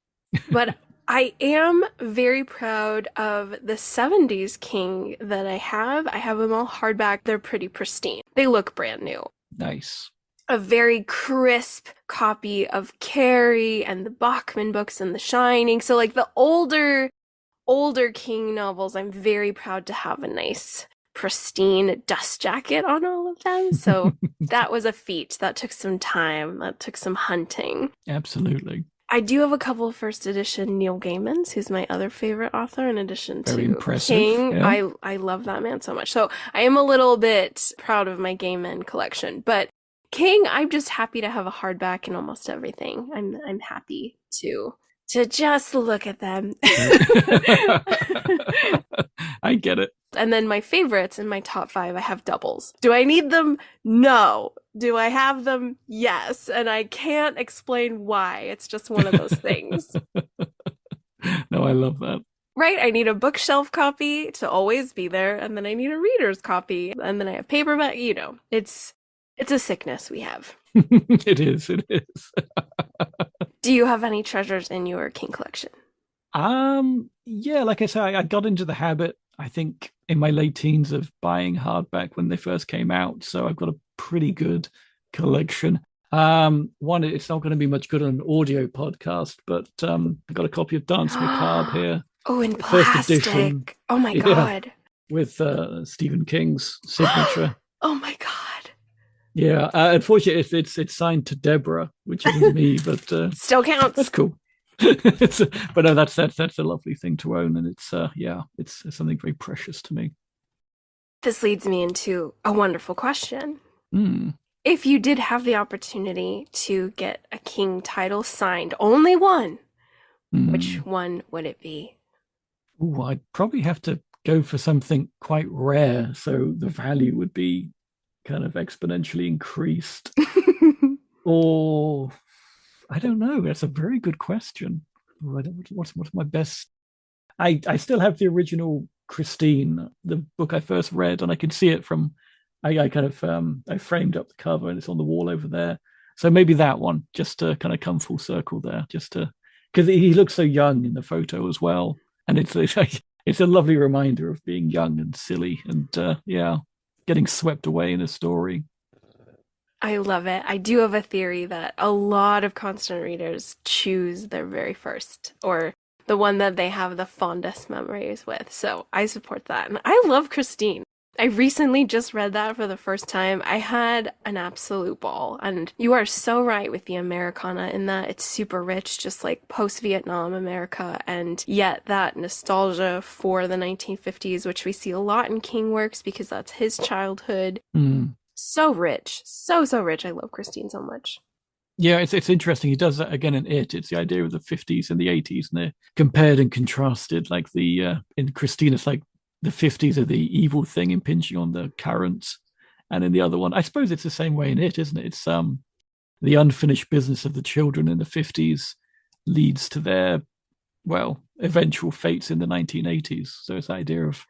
But I am very proud of the 70s King that I have. I have them all hardback. They're pretty pristine. They look brand new. Nice. A very crisp copy of Carrie and the Bachman books and The Shining. So like the older King novels, I'm very proud to have a nice pristine dust jacket on all of them. So that was a feat. That took some time. That took some hunting. Absolutely. I do have a couple of first edition Neil Gaiman's, who's my other favorite author, in addition to King. Yeah. I love that man so much. So I am a little bit proud of my Gaiman collection. But King, I'm just happy to have a hardback in almost everything. I'm happy to just look at them. I get it. And then my favorites in my top 5, I have doubles. Do I need them? No. Do I have them? Yes. And I can't explain why. It's just one of those things. No, I love that. Right? I need a bookshelf copy to always be there. And then I need a reader's copy. And then I have paperback. It's a sickness we have. It is. Do you have any treasures in your King collection? Yeah, like I said, I got into the habit, I think, in my late teens of buying hardback when they first came out. So I've got a pretty good collection. One, it's not going to be much good on an audio podcast, but I've got a copy of Dance Macabre here. Oh, in plastic. Edition, oh my God. With Stephen King's signature. Oh my God. Yeah, unfortunately, it's signed to Deborah, which isn't me, but still counts. That's cool. But no, that's a lovely thing to own, and it's something very precious to me. This leads me into a wonderful question. Mm. If you did have the opportunity to get a King title signed, only one, which one would it be? Ooh, I'd probably have to go for something quite rare, so the value would be kind of exponentially increased. Or I don't know. That's a very good question. What's my best? I still have the original Christine, the book I first read, and I can see it from. I kind of I framed up the cover and it's on the wall over there. So maybe that one, just to kind of come full circle there, just to because he looks so young in the photo as well, and it's a lovely reminder of being young and silly and yeah, getting swept away in a story. I love it. I do have a theory that a lot of constant readers choose their very first or the one that they have the fondest memories with. So I support that. And I love Christine. I recently just read that for the first time. I had an absolute ball. And you are so right with the Americana in that it's super rich, just like post-Vietnam America. And yet that nostalgia for the 1950s, which we see a lot in King works because that's his childhood. Mm. So rich. So rich. I love Christine so much. Yeah, it's interesting. He does that again in It. It's the idea of the 50s and the 80s, and they're compared and contrasted. Like in Christine, it's like the 50s are the evil thing impinging on the current, and in the other one, I suppose it's the same way in It, isn't it? It's the unfinished business of the children in the 50s leads to their eventual fates in the 1980s. So it's the idea of,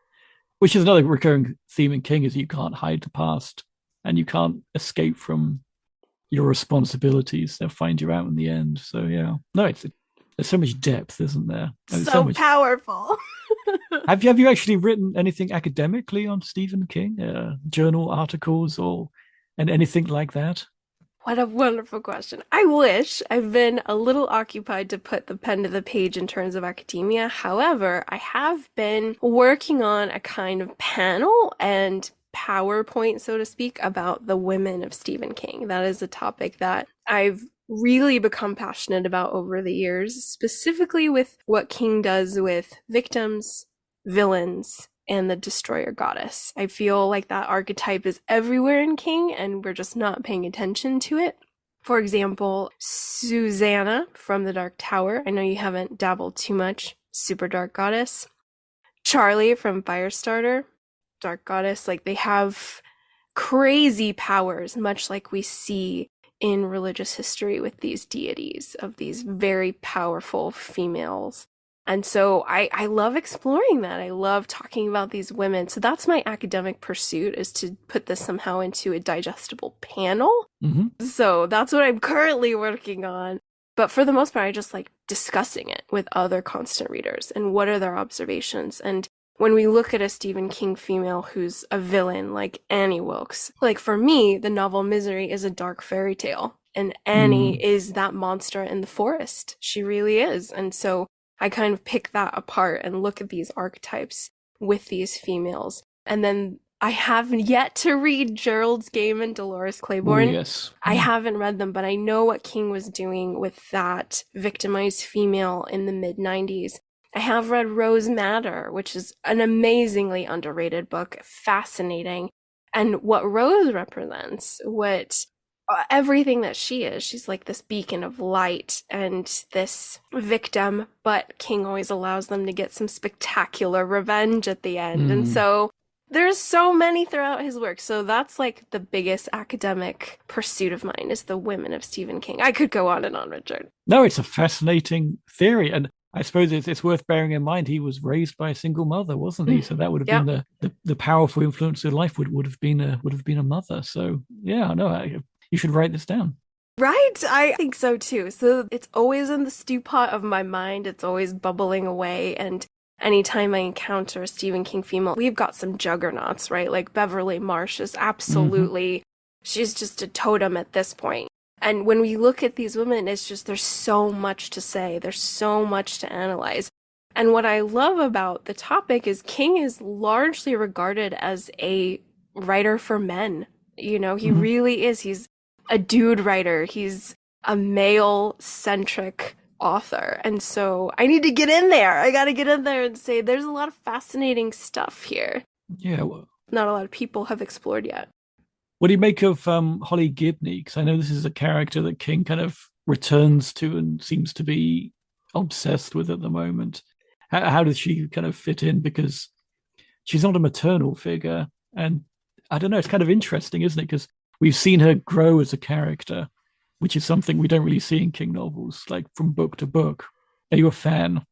which is another recurring theme in King, is you can't hide the past and you can't escape from your responsibilities. They'll find you out in the end. So yeah, no, there's so much depth, isn't there? And so much... powerful. Have you actually written anything academically on Stephen King, journal articles and anything like that? What a wonderful question. I wish. I've been a little occupied to put the pen to the page in terms of academia. However, I have been working on a kind of panel and PowerPoint, so to speak, about the women of Stephen King. That is a topic that I've really become passionate about over the years, specifically with what King does with victims, villains, and the destroyer goddess. I feel like that archetype is everywhere in King, and we're just not paying attention to it. For example, Susanna from The Dark Tower. I know you haven't dabbled too much. Super dark goddess. Charlie from Firestarter. Dark goddess. Like, they have crazy powers, much like we see in religious history with these deities of these very powerful females. And so I love exploring that. I love talking about these women. So that's my academic pursuit, is to put this somehow into a digestible panel. Mm-hmm. So that's what I'm currently working on. But for the most part, I just like discussing it with other constant readers and what are their observations. And when we look at a Stephen King female who's a villain, like Annie Wilkes, like for me, the novel Misery is a dark fairy tale. And Annie is that monster in the forest. She really is. And so I kind of pick that apart and look at these archetypes with these females. And then I haven't yet to read Gerald's Game and Dolores Claiborne. Oh, yes. I haven't read them, but I know what King was doing with that victimized female in the mid-90s. I have read Rose Madder, which is an amazingly underrated book, fascinating. And what Rose represents, what everything that she is, she's like this beacon of light and this victim, but King always allows them to get some spectacular revenge at the end. And so there's so many throughout his work. So that's like the biggest academic pursuit of mine, is the women of Stephen King. I could go on and on, Richard. No, it's a fascinating theory. And I suppose it's worth bearing in mind he was raised by a single mother, wasn't he? So that would have been the powerful influence of life would have been a mother. So yeah, no, you should write this down. Right? I think so too. So it's always in the stew pot of my mind. It's always bubbling away. And anytime I encounter a Stephen King female, we've got some juggernauts, right? Like Beverly Marsh is absolutely, she's just a totem at this point. And when we look at these women, it's just, there's so much to say. There's so much to analyze. And what I love about the topic is King is largely regarded as a writer for men. You know, he really is. He's a dude writer. He's a male-centric author. And so I need to get in there. I got to get in there and say there's a lot of fascinating stuff here. Yeah. Well, not a lot of people have explored yet. What do you make of Holly Gibney? Because I know this is a character that King kind of returns to and seems to be obsessed with at the moment. How does she kind of fit in? Because she's not a maternal figure. And I don't know, it's kind of interesting, isn't it? Because we've seen her grow as a character. which is something we don't really see in King novels, like from book to book. Are you a fan?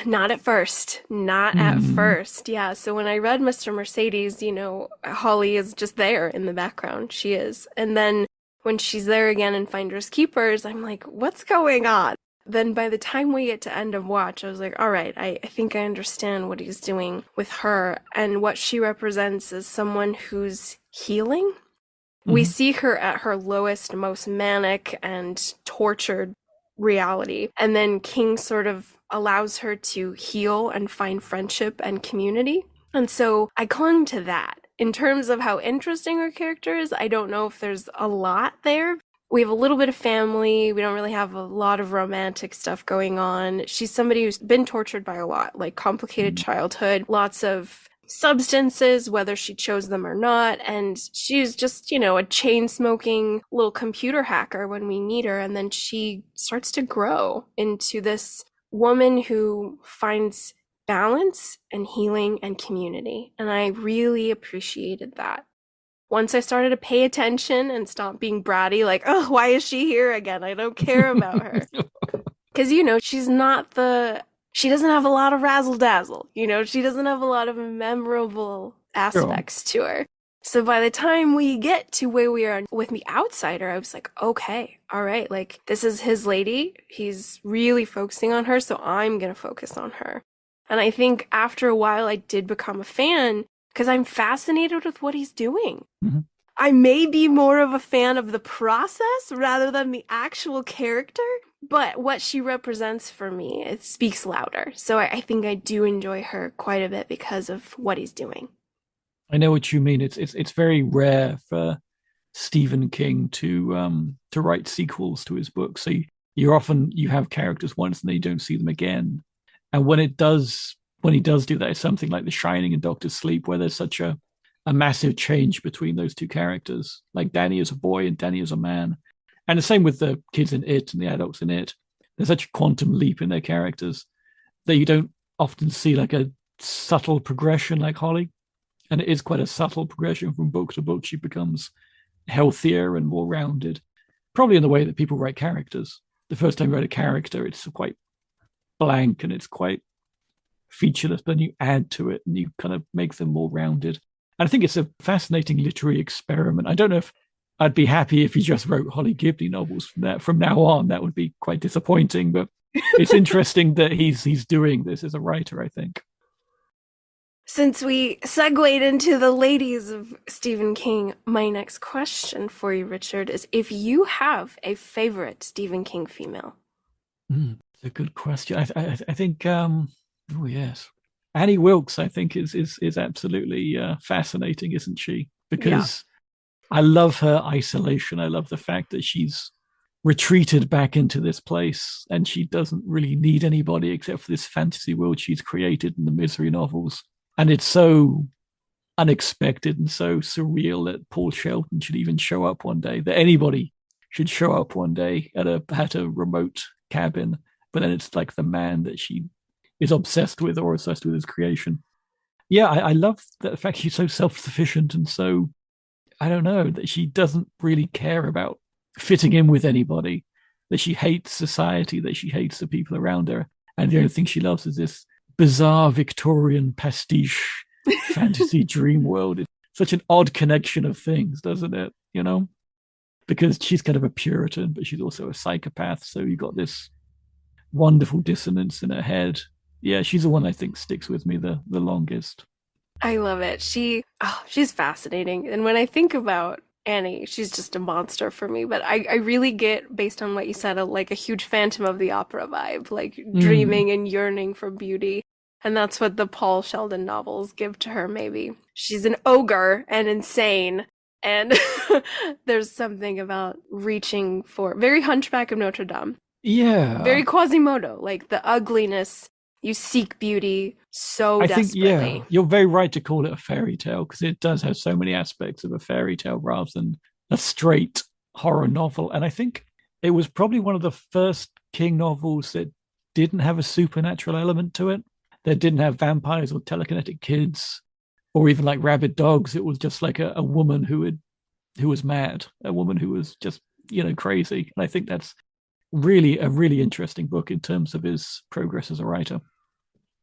Not at first. Not at first. Yeah. So when I read Mr. Mercedes, Holly is just there in the background. She is. And then when she's there again in Finders Keepers, I'm like, what's going on? Then by the time we get to End of Watch, I was like, all right, I think I understand what he's doing with her and what she represents as someone who's healing. We see her at her lowest, most manic and tortured reality. And then King sort of allows her to heal and find friendship and community. And so I clung to that. In terms of how interesting her character is, I don't know if there's a lot there. We have a little bit of family. We don't really have a lot of romantic stuff going on. She's somebody who's been tortured by a lot, like complicated childhood, lots of substances, whether she chose them or not. And she's just, a chain-smoking little computer hacker when we meet her. And then she starts to grow into this woman who finds balance and healing and community. And I really appreciated that. Once I started to pay attention and stop being bratty, like, oh, why is she here again? I don't care about her. Because, she doesn't have a lot of razzle-dazzle. She doesn't have a lot of memorable aspects to her. So by the time we get to where we are with The Outsider, I was like, okay, all right, like, this is his lady. He's really focusing on her, so I'm going to focus on her. And I think after a while, I did become a fan because I'm fascinated with what he's doing. I may be more of a fan of the process rather than the actual character, but what she represents for me, it speaks louder. So I think I do enjoy her quite a bit because of what he's doing. I know what you mean. It's very rare for Stephen King to write sequels to his books. So you have characters once and then you don't see them again. And when he does do that, it's something like The Shining and Doctor Sleep, where there's such a massive change between those two characters, like Danny as a boy and Danny as a man. And the same with the kids in It and the adults in It. There's such a quantum leap in their characters that you don't often see like a subtle progression like Holly. And it is quite a subtle progression from book to book. She becomes healthier and more rounded, probably in the way that people write characters. The first time you write a character, it's quite blank and it's quite featureless, but then you add to it and you kind of make them more rounded. And I think it's a fascinating literary experiment. I don't know if I'd be happy if he just wrote Holly Gibney novels from now on. That would be quite disappointing, but it's interesting that he's doing this as a writer, I think. Since we segued into the ladies of Stephen King, my next question for you, Richard, is if you have a favorite Stephen King female. It's a good question. I think, oh yes, Annie Wilkes, I think is absolutely fascinating, isn't she? Because I love her isolation. I love the fact that she's retreated back into this place and she doesn't really need anybody except for this fantasy world she's created in the Misery novels. And it's so unexpected and so surreal that Paul Shelton should even show up one day, that anybody should show up one day at a remote cabin. But then it's like the man that she is obsessed with or obsessed with his creation. Yeah, I love the fact she's so self-sufficient and so, I don't know, that she doesn't really care about fitting in with anybody, that she hates society, that she hates the people around her. And the only thing she loves is this bizarre Victorian pastiche fantasy dream world. It's such an odd connection of things, doesn't it? Because she's kind of a Puritan, but she's also a psychopath. So you got this wonderful dissonance in her head. Yeah, she's the one I think sticks with me the longest. I love it. She's fascinating. And when I think about Annie, she's just a monster for me. But I really get, based on what you said, a huge Phantom of the Opera vibe, like dreaming and yearning for beauty. And that's what the Paul Sheldon novels give to her, maybe. She's an ogre and insane. And there's something about reaching for, very Hunchback of Notre Dame. Yeah. Very Quasimodo, like the ugliness. You seek beauty so desperately. I think, you're very right to call it a fairy tale because it does have so many aspects of a fairy tale rather than a straight horror novel. And I think it was probably one of the first King novels that didn't have a supernatural element to it. That didn't have vampires or telekinetic kids or even like rabid dogs. It was just like a woman who was mad, a woman who was just crazy. And I think that's really a really interesting book in terms of his progress as a writer.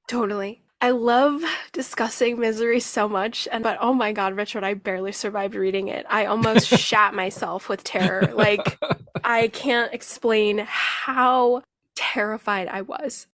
Totally. I love discussing Misery so much, but oh my God, Richard, I barely survived reading it. I almost shat myself with terror. Like, I can't explain how terrified I was.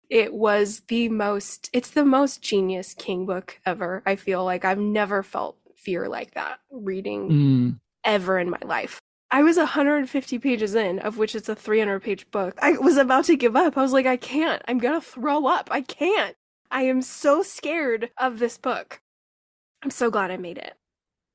It's the most genius King book ever. I feel like I've never felt fear like that reading ever in my life. I was 150 pages in, of which it's a 300-page book. I was about to give up. I was like, I can't. I'm going to throw up. I can't. I am so scared of this book. I'm so glad I made it.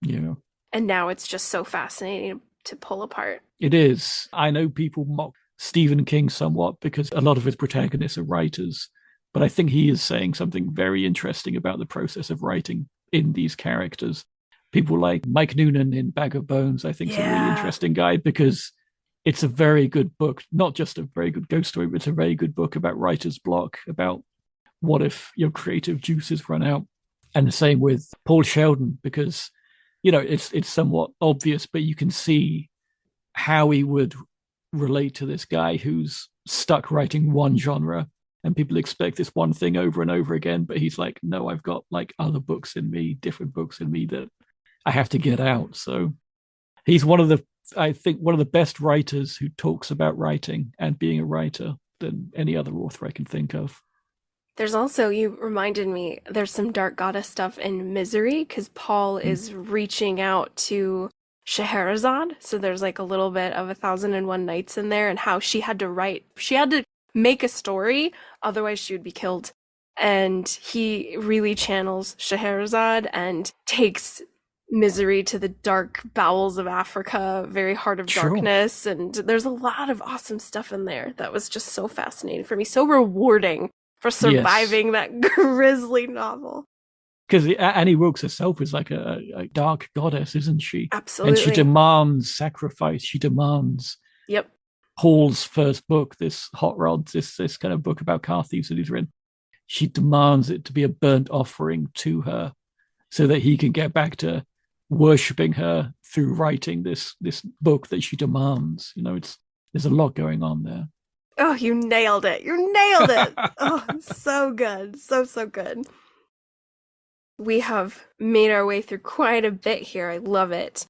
Yeah. And now it's just so fascinating to pull apart. It is. I know people mock Stephen King somewhat because a lot of his protagonists are writers, but I think he is saying something very interesting about the process of writing in these characters. People like Mike Noonan in Bag of Bones, I think, is a really interesting guy because it's a very good book, not just a very good ghost story, but it's a very good book about writer's block, about what if your creative juices run out. And the same with Paul Sheldon, because, it's somewhat obvious, but you can see how he would relate to this guy who's stuck writing one genre and people expect this one thing over and over again. But he's like, no, I've got like other books in me, different books in me that I have to get out. So he's one of the best writers who talks about writing and being a writer than any other author I can think of. There's also, you reminded me, there's some Dark Goddess stuff in Misery because Paul is reaching out to Scheherazade. So there's like a little bit of 1001 Nights in there and how she had to make a story, otherwise she would be killed. And he really channels Scheherazade and takes Misery to the dark bowels of Africa, very heart of darkness. And there's a lot of awesome stuff in there that was just so fascinating for me, so rewarding for surviving that grisly novel. Because Annie Wilkes herself is like a dark goddess, isn't she? Absolutely. And she demands sacrifice. She demands Paul's first book, this Hot Rods, this kind of book about car thieves that he's written. She demands it to be a burnt offering to her so that he can get back to worshipping her through writing this book that she demands. There's a lot going on there. Oh, you nailed it. You nailed it. Oh, so good. So good. We have made our way through quite a bit here. I love it.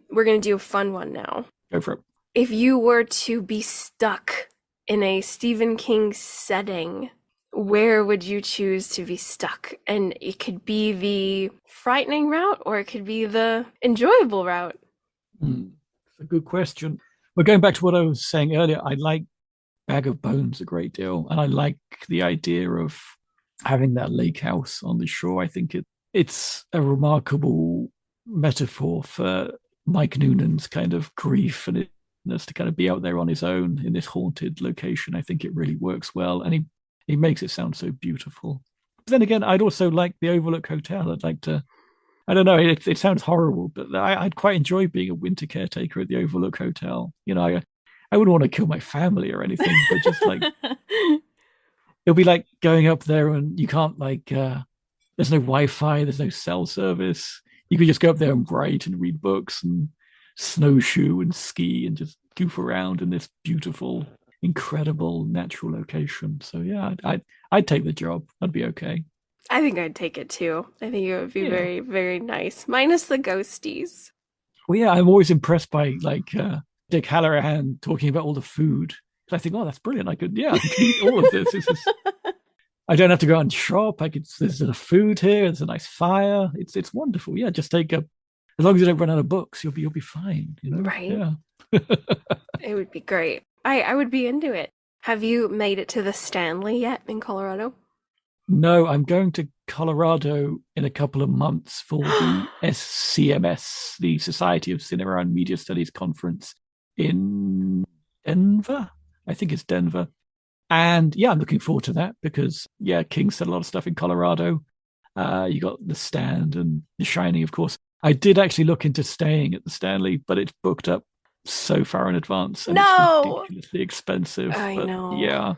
We're going to do a fun one now. Go for it. If you were to be stuck in a Stephen King setting, where would you choose to be stuck? And it could be the frightening route or it could be the enjoyable route. It's a good question. But going back to what I was saying earlier, I like Bag of Bones a great deal. And I like the idea of having that lake house on the shore. I think it's a remarkable metaphor for Mike Noonan's kind of grief and to kind of be out there on his own in this haunted location. I think it really works well. And he makes it sound so beautiful. But then again, I'd also like the Overlook Hotel. I'd like to, I don't know, it sounds horrible, but I'd quite enjoy being a winter caretaker at the Overlook Hotel. I wouldn't want to kill my family or anything, but just like, it'll be like going up there and you can't there's no Wi-Fi, there's no cell service. You could just go up there and write and read books and snowshoe and ski and just goof around in this beautiful, incredible natural location. So yeah, I'd take the job. I'd be okay. I think I'd take it too. I think it would be very, very nice. Minus the ghosties. Well, yeah, I'm always impressed by Dick Halloran talking about all the food. I think, that's brilliant. I can eat all of this. I don't have to go and shop. There's a food here. There's a nice fire. It's wonderful. Yeah, just take as long as you don't run out of books, you'll be fine. Right. Yeah. It would be great. I would be into it. Have you made it to the Stanley yet in Colorado? No, I'm going to Colorado in a couple of months for the SCMS, the Society of Cinema and Media Studies conference in Denver. I think it's Denver. And yeah, I'm looking forward to that because, King said a lot of stuff in Colorado. You got The Stand and The Shining, of course. I did actually look into staying at the Stanley, but it's booked up so far in advance. And it's ridiculously expensive. I know. Yeah.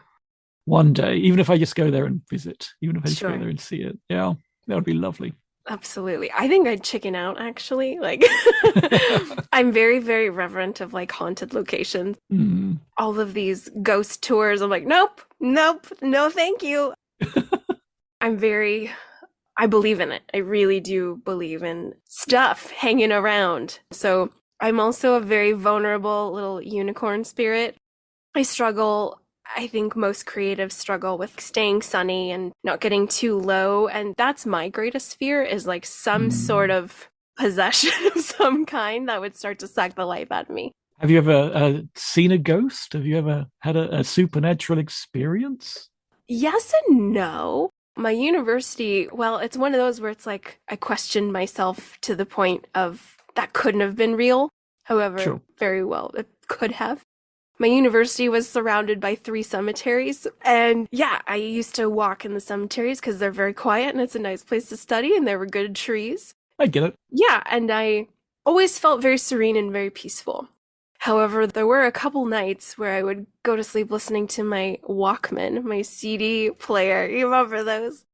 One day, even if I just go there and visit, even if I just go there and see it. Yeah, that would be lovely. Absolutely. I think I'd chicken out, actually. Like, I'm very, very reverent of like haunted locations. Mm. All of these ghost tours, I'm like, nope, nope, no, thank you. I believe in it. I really do believe in stuff hanging around. So I'm also a very vulnerable little unicorn spirit. I struggle. I think most creatives struggle with staying sunny and not getting too low. And that's my greatest fear, is like some sort of possession of some kind that would start to suck the life out of me. Have you ever seen a ghost? Have you ever had a supernatural experience? Yes and no. My university, well, it's one of those where it's like I questioned myself to the point of that couldn't have been real. However, Sure. very well, it could have. My university was surrounded by 3 cemeteries. And yeah, I used to walk in the cemeteries because they're very quiet and it's a nice place to study and there were good trees. I get it. Yeah, and I always felt very serene and very peaceful. However, there were a couple nights where I would go to sleep listening to my Walkman, my CD player. You remember those?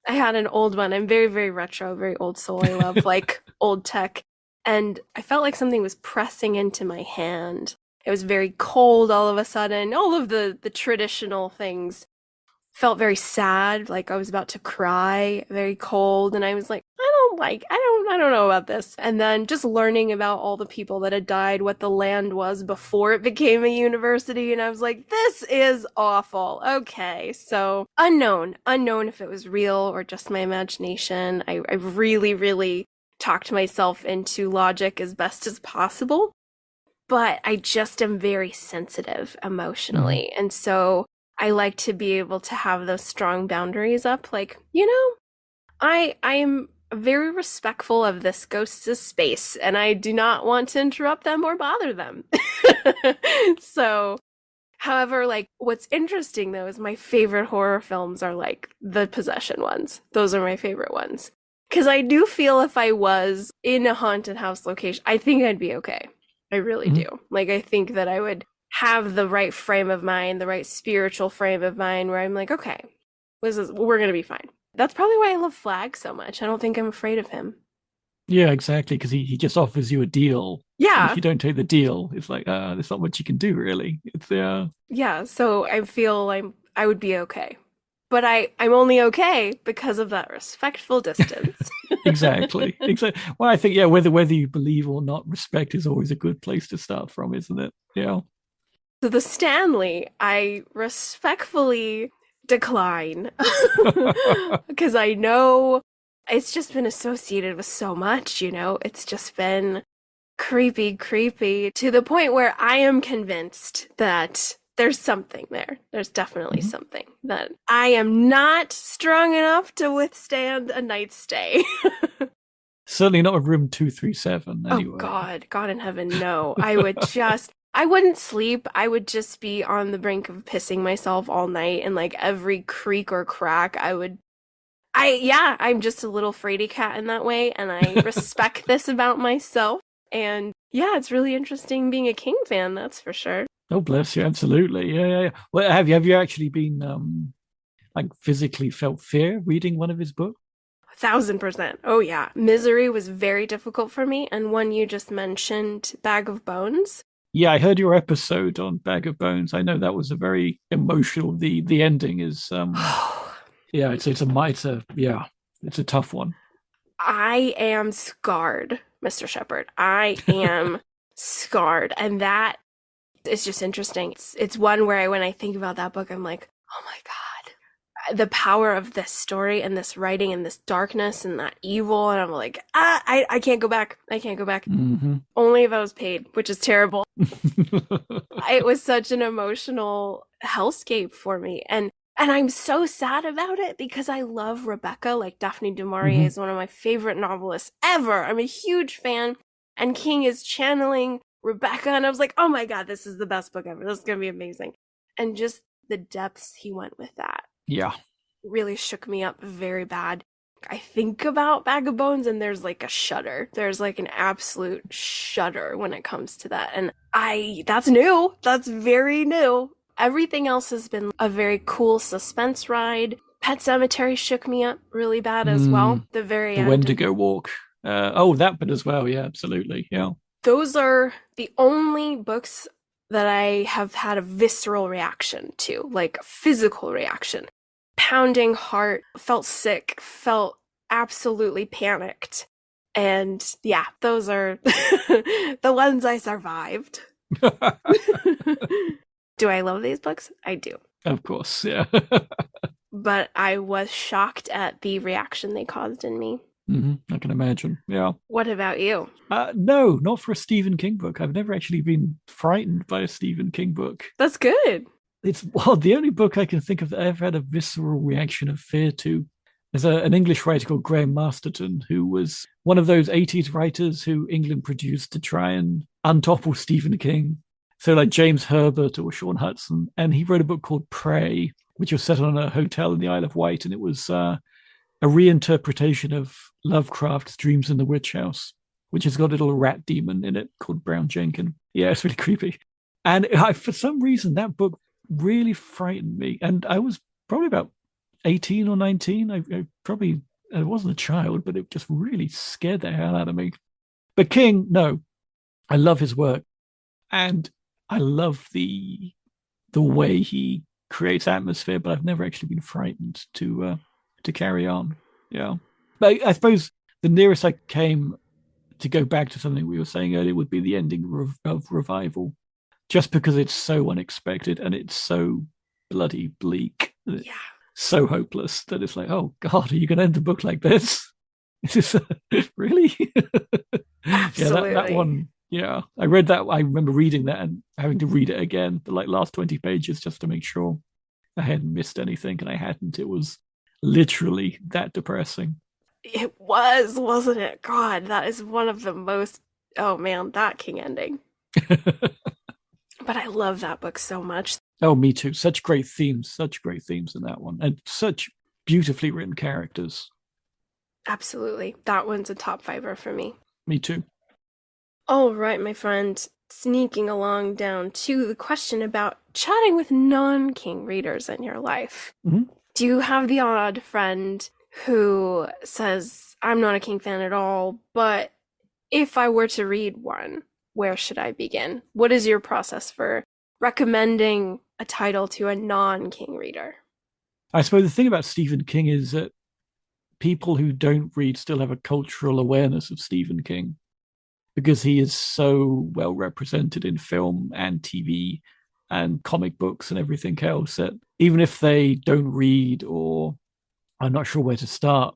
I had an old one. I'm very, very retro, very old soul. I love like old tech. And I felt like something was pressing into my hand. It was very cold all of a sudden. All of the traditional things felt very sad, like I was about to cry, very cold. And I was like, I don't know about this. And then just learning about all the people that had died, what the land was before it became a university. And I was like, this is awful. Okay. So unknown if it was real or just my imagination. I really, really talked myself into logic as best as possible. But I just am very sensitive emotionally. And so I like to be able to have those strong boundaries up. Like, I am very respectful of this ghost's space, and I do not want to interrupt them or bother them. So, however, like, what's interesting though is my favorite horror films are like the possession ones. Those are my favorite ones. Because I do feel if I was in a haunted house location, I think I'd be okay. I really do. Like, I think that I would have the right frame of mind, the right spiritual frame of mind where I'm like, okay, we're going to be fine. That's probably why I love Flag so much. I don't think I'm afraid of him. Yeah, exactly. Because he just offers you a deal. Yeah. And if you don't take the deal, it's like, there's not much you can do, really. It's Yeah. So I feel I would be okay. But I'm only okay because of that respectful distance. Exactly. Well, I think, yeah, whether you believe or not, respect is always a good place to start from, isn't it? Yeah. So the Stanley, I respectfully decline because I know it's just been associated with so much, it's just been creepy to the point where I am convinced that there's something there. There's definitely something that I am not strong enough to withstand a night stay. Certainly not a room 237 anyway. Oh God in heaven, no. I wouldn't sleep. I would just be on the brink of pissing myself all night, and like every creak or crack, I'm just a little fraidy cat in that way, and I respect this about myself. And yeah, it's really interesting being a King fan, that's for sure. Oh, bless you. Absolutely. Yeah. Well, have you actually been like physically felt fear reading one of his books? 1,000%. Oh yeah. Misery was very difficult for me. And one you just mentioned, Bag of Bones. Yeah, I heard your episode on Bag of Bones. I know that was a very emotional. The ending is yeah, it's a tough one. I am scarred, Mr. Sheppard. I am scarred. And that is just interesting. It's one where when I think about that book, I'm like, oh my God. The power of this story and this writing and this darkness and that evil. And I'm like, I can't go back. I can't go back. Only if I was paid, which is terrible. It was such an emotional hellscape for me. And I'm so sad about it because I love Rebecca. Like, Daphne du Maurier is one of my favorite novelists ever. I'm a huge fan. And King is channeling Rebecca. And I was like, oh my God, this is the best book ever. This is going to be amazing. And just the depths he went with that. Yeah. Really shook me up very bad. I think about Bag of Bones and there's like a shudder. There's like an absolute shudder when it comes to that. And that's new. That's very new. Everything else has been a very cool suspense ride. Pet Cemetery shook me up really bad as well. The very The end. Wendigo Walk. That bit as well. Yeah, absolutely. Yeah. Those are the only books that I have had a visceral reaction to, like a physical reaction. Pounding heart, felt sick, felt absolutely panicked. And yeah, those are the ones I survived. Do I love these books? I do. Of course, yeah. But I was shocked at the reaction they caused in me. I can imagine, yeah. What about you? No, not for a Stephen King book. I've never actually been frightened by a Stephen King book. That's good. It's the only book I can think of that I've had a visceral reaction of fear to. There's an English writer called Graham Masterton, who was one of those 80s writers who England produced to try and untopple Stephen King. So like James Herbert or Sean Hudson. And he wrote a book called Prey, which was set on a hotel in the Isle of Wight. And it was a reinterpretation of Lovecraft's Dreams in the Witch House, which has got a little rat demon in it called Brown Jenkin. Yeah, it's really creepy. And for some reason, that book really frightened me. And I was probably about 18 or 19. I wasn't a child, but it just really scared the hell out of me. But King, no, I love his work. And I love the way he creates atmosphere, but I've never actually been frightened to carry on. Yeah. But I suppose the nearest I came to go back to something we were saying earlier would be the ending of Revival, just because it's so unexpected and it's so bloody bleak. Yeah. So hopeless that it's like, oh God, are you going to end the book like this? Is this really? Absolutely. Yeah, that one. Yeah, I read that. I remember reading that and having to read it again, the last 20 pages, just to make sure I hadn't missed anything, and I hadn't. It was literally that depressing. It was, wasn't it? God, that is one of the most. Oh man, that King ending. But I love that book so much. Oh, me too. Such great themes in that one, and such beautifully written characters. Absolutely, that one's a top fiver for me. Me too. All right, my friend, sneaking along down to the question about chatting with non-King readers in your life. Mm-hmm. Do you have the odd friend who says, I'm not a King fan at all, but if I were to read one, where should I begin? What is your process for recommending a title to a non-King reader? I suppose the thing about Stephen King is that people who don't read still have a cultural awareness of Stephen King, because he is so well represented in film and TV and comic books and everything else that even if they don't read or are not sure where to start,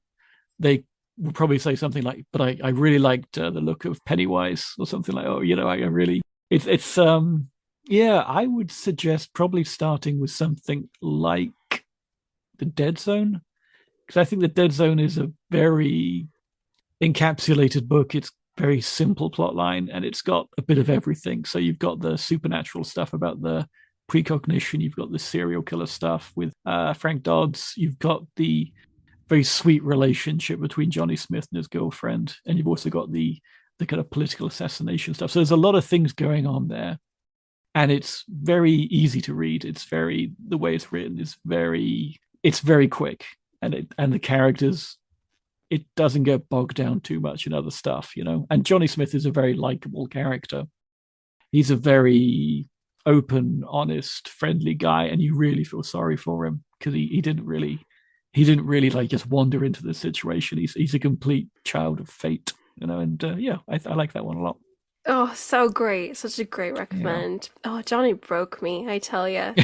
they will probably say something like, but I really liked the look of Pennywise, or something like, oh, I really, it's I would suggest probably starting with something like The Dead Zone, because I think The Dead Zone is a very encapsulated book. It's very simple plot line, and it's got a bit of everything. So you've got the supernatural stuff about the precognition, you've got the serial killer stuff with Frank Dodds, you've got the very sweet relationship between Johnny Smith and his girlfriend, and you've also got the kind of political assassination stuff. So there's a lot of things going on there, and it's very easy to read. The way it's written is it's very quick, and the characters, it doesn't get bogged down too much in other stuff, And Johnny Smith is a very likable character. He's a very open, honest, friendly guy, and you really feel sorry for him because he didn't really like just wander into the situation. He's a complete child of fate, And I like that one a lot. Oh, so great! Such a great recommend. Yeah. Oh, Johnny broke me, I tell you.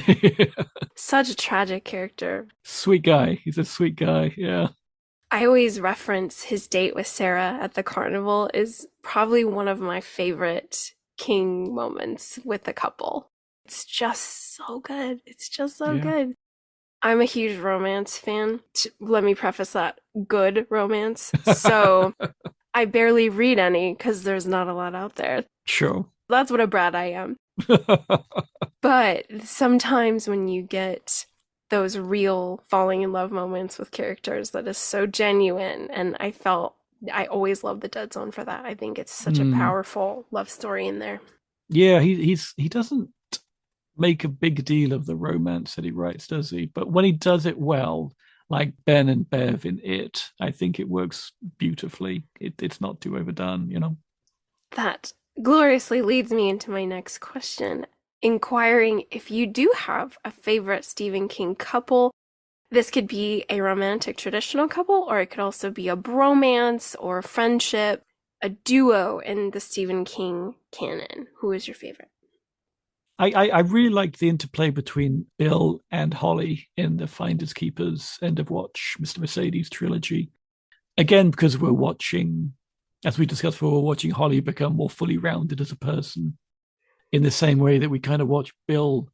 Such a tragic character. Sweet guy. He's a sweet guy. Yeah. I always reference his date with Sarah at the carnival is probably one of my favorite King moments with the couple. It's just so good. It's just so good. I'm a huge romance fan. Let me preface that. Good romance. So I barely read any because there's not a lot out there. Sure. That's what a brat I am. But sometimes when you get those real falling in love moments with characters that is so genuine, and I always love The Dead Zone for that. I think it's such a powerful love story in there. Yeah, he doesn't make a big deal of the romance that he writes, does he? But when he does it well, like Ben and Bev in It. I think it works beautifully. It's not too overdone, you know? That gloriously leads me into my next question, inquiring if you do have a favorite Stephen King couple. This could be a romantic traditional couple, or it could also be a bromance or a friendship, a duo in the Stephen King canon. Who is your favorite? I really liked the interplay between Bill and Holly in the Finders Keepers End of Watch Mr. Mercedes trilogy. Again, because we're watching, as we discussed before, we're watching Holly become more fully rounded as a person in the same way that we kind of watch Bill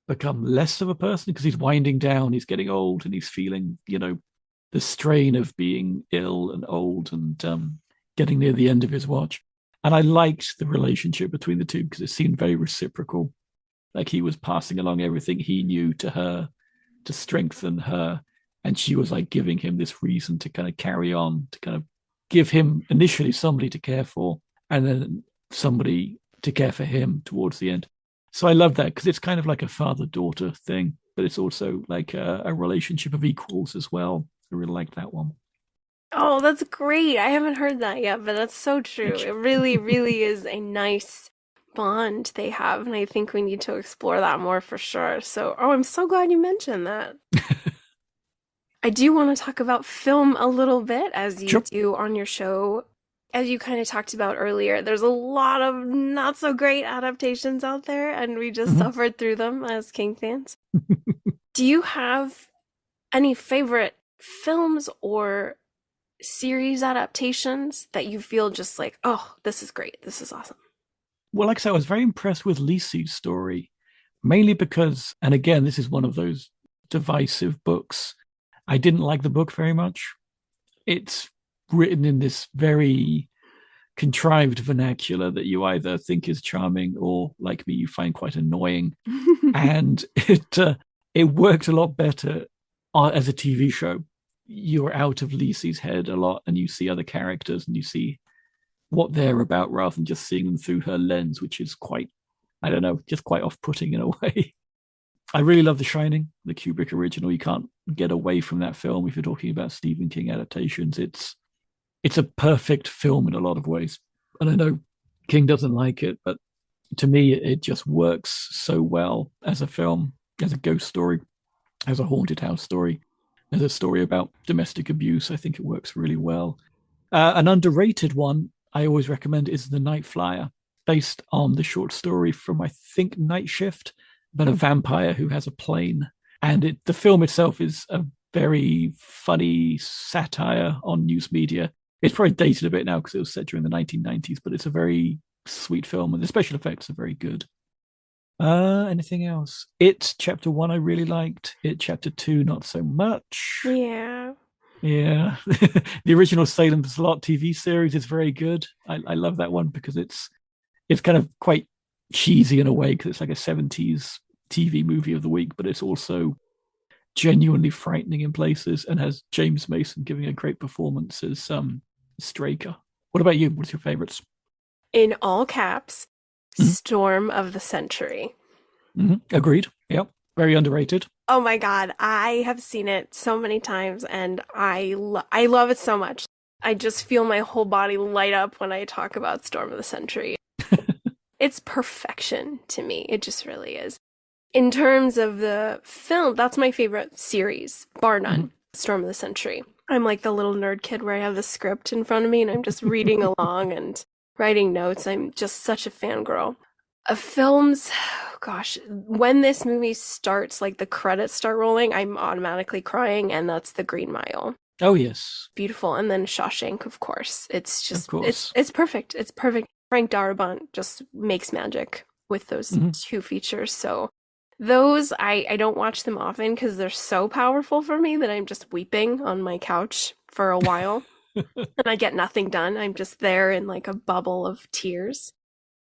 become less of a person because he's winding down, he's getting old, and he's feeling, the strain of being ill and old and getting near the end of his watch. And I liked the relationship between the two because it seemed very reciprocal. Like he was passing along everything he knew to her to strengthen her. And she was like giving him this reason to kind of carry on, to kind of give him initially somebody to care for, and then somebody to care for him towards the end. So I love that because it's kind of like a father-daughter thing, but it's also like a relationship of equals as well. I really like that one. Oh, that's great. I haven't heard that yet, but that's so true. It really, really is a nice bond they have, and I think we need to explore that more for sure. So, I'm so glad you mentioned that. I do want to talk about film a little bit, as you do on your show. As you kind of talked about earlier, there's a lot of not so great adaptations out there, and we just suffered through them as King fans. Do you have any favorite films or series adaptations that you feel just like, oh, this is great, this is awesome? Well, like I said, I was very impressed with Lisey's story, mainly because, and again, this is one of those divisive books. I didn't like the book very much. It's written in this very contrived vernacular that you either think is charming or, like me, you find quite annoying. And it worked a lot better as a TV show. You're out of Lisey's head a lot and you see other characters and you see what they're about rather than just seeing them through her lens, which is quite, I don't know, just quite off-putting in a way. I really love The Shining, the Kubrick original. You can't get away from that film if you're talking about Stephen King adaptations. It's a perfect film in a lot of ways. And I know King doesn't like it, but to me, it just works so well as a film, as a ghost story, as a haunted house story, as a story about domestic abuse. I think it works really well. An underrated one I always recommend is The Night Flyer, based on the short story from, I think, Night Shift, about a vampire who has a plane. And the film itself is a very funny satire on news media. It's probably dated a bit now because it was set during the 1990s, but it's a very sweet film and the special effects are very good. Anything else? It Chapter 1 I really liked. It Chapter 2 not so much. Yeah. The original Salem Lot TV series is very good. I love that one because it's kind of quite cheesy in a way because it's like a 70s TV movie of the week, but it's also genuinely frightening in places and has James Mason giving a great performance as Straker. What about you? What's your favorites? In all caps, Storm of the Century. Agreed. Yep. Very underrated. Oh my God. I have seen it so many times and I love it so much. I just feel my whole body light up when I talk about Storm of the Century. It's perfection to me. It just really is. In terms of the film, that's my favorite series, bar none, Storm of the Century. I'm like the little nerd kid where I have the script in front of me and I'm just reading along and writing notes. I'm just such a fangirl. Of films, gosh, when this movie starts, like the credits start rolling, I'm automatically crying, and that's The Green Mile. Oh, yes. Beautiful. And then Shawshank, of course. It's just, it's perfect. It's perfect. Frank Darabont just makes magic with those two features. So those, I don't watch them often because they're so powerful for me that I'm just weeping on my couch for a while. And I get nothing done. I'm just there in like a bubble of tears,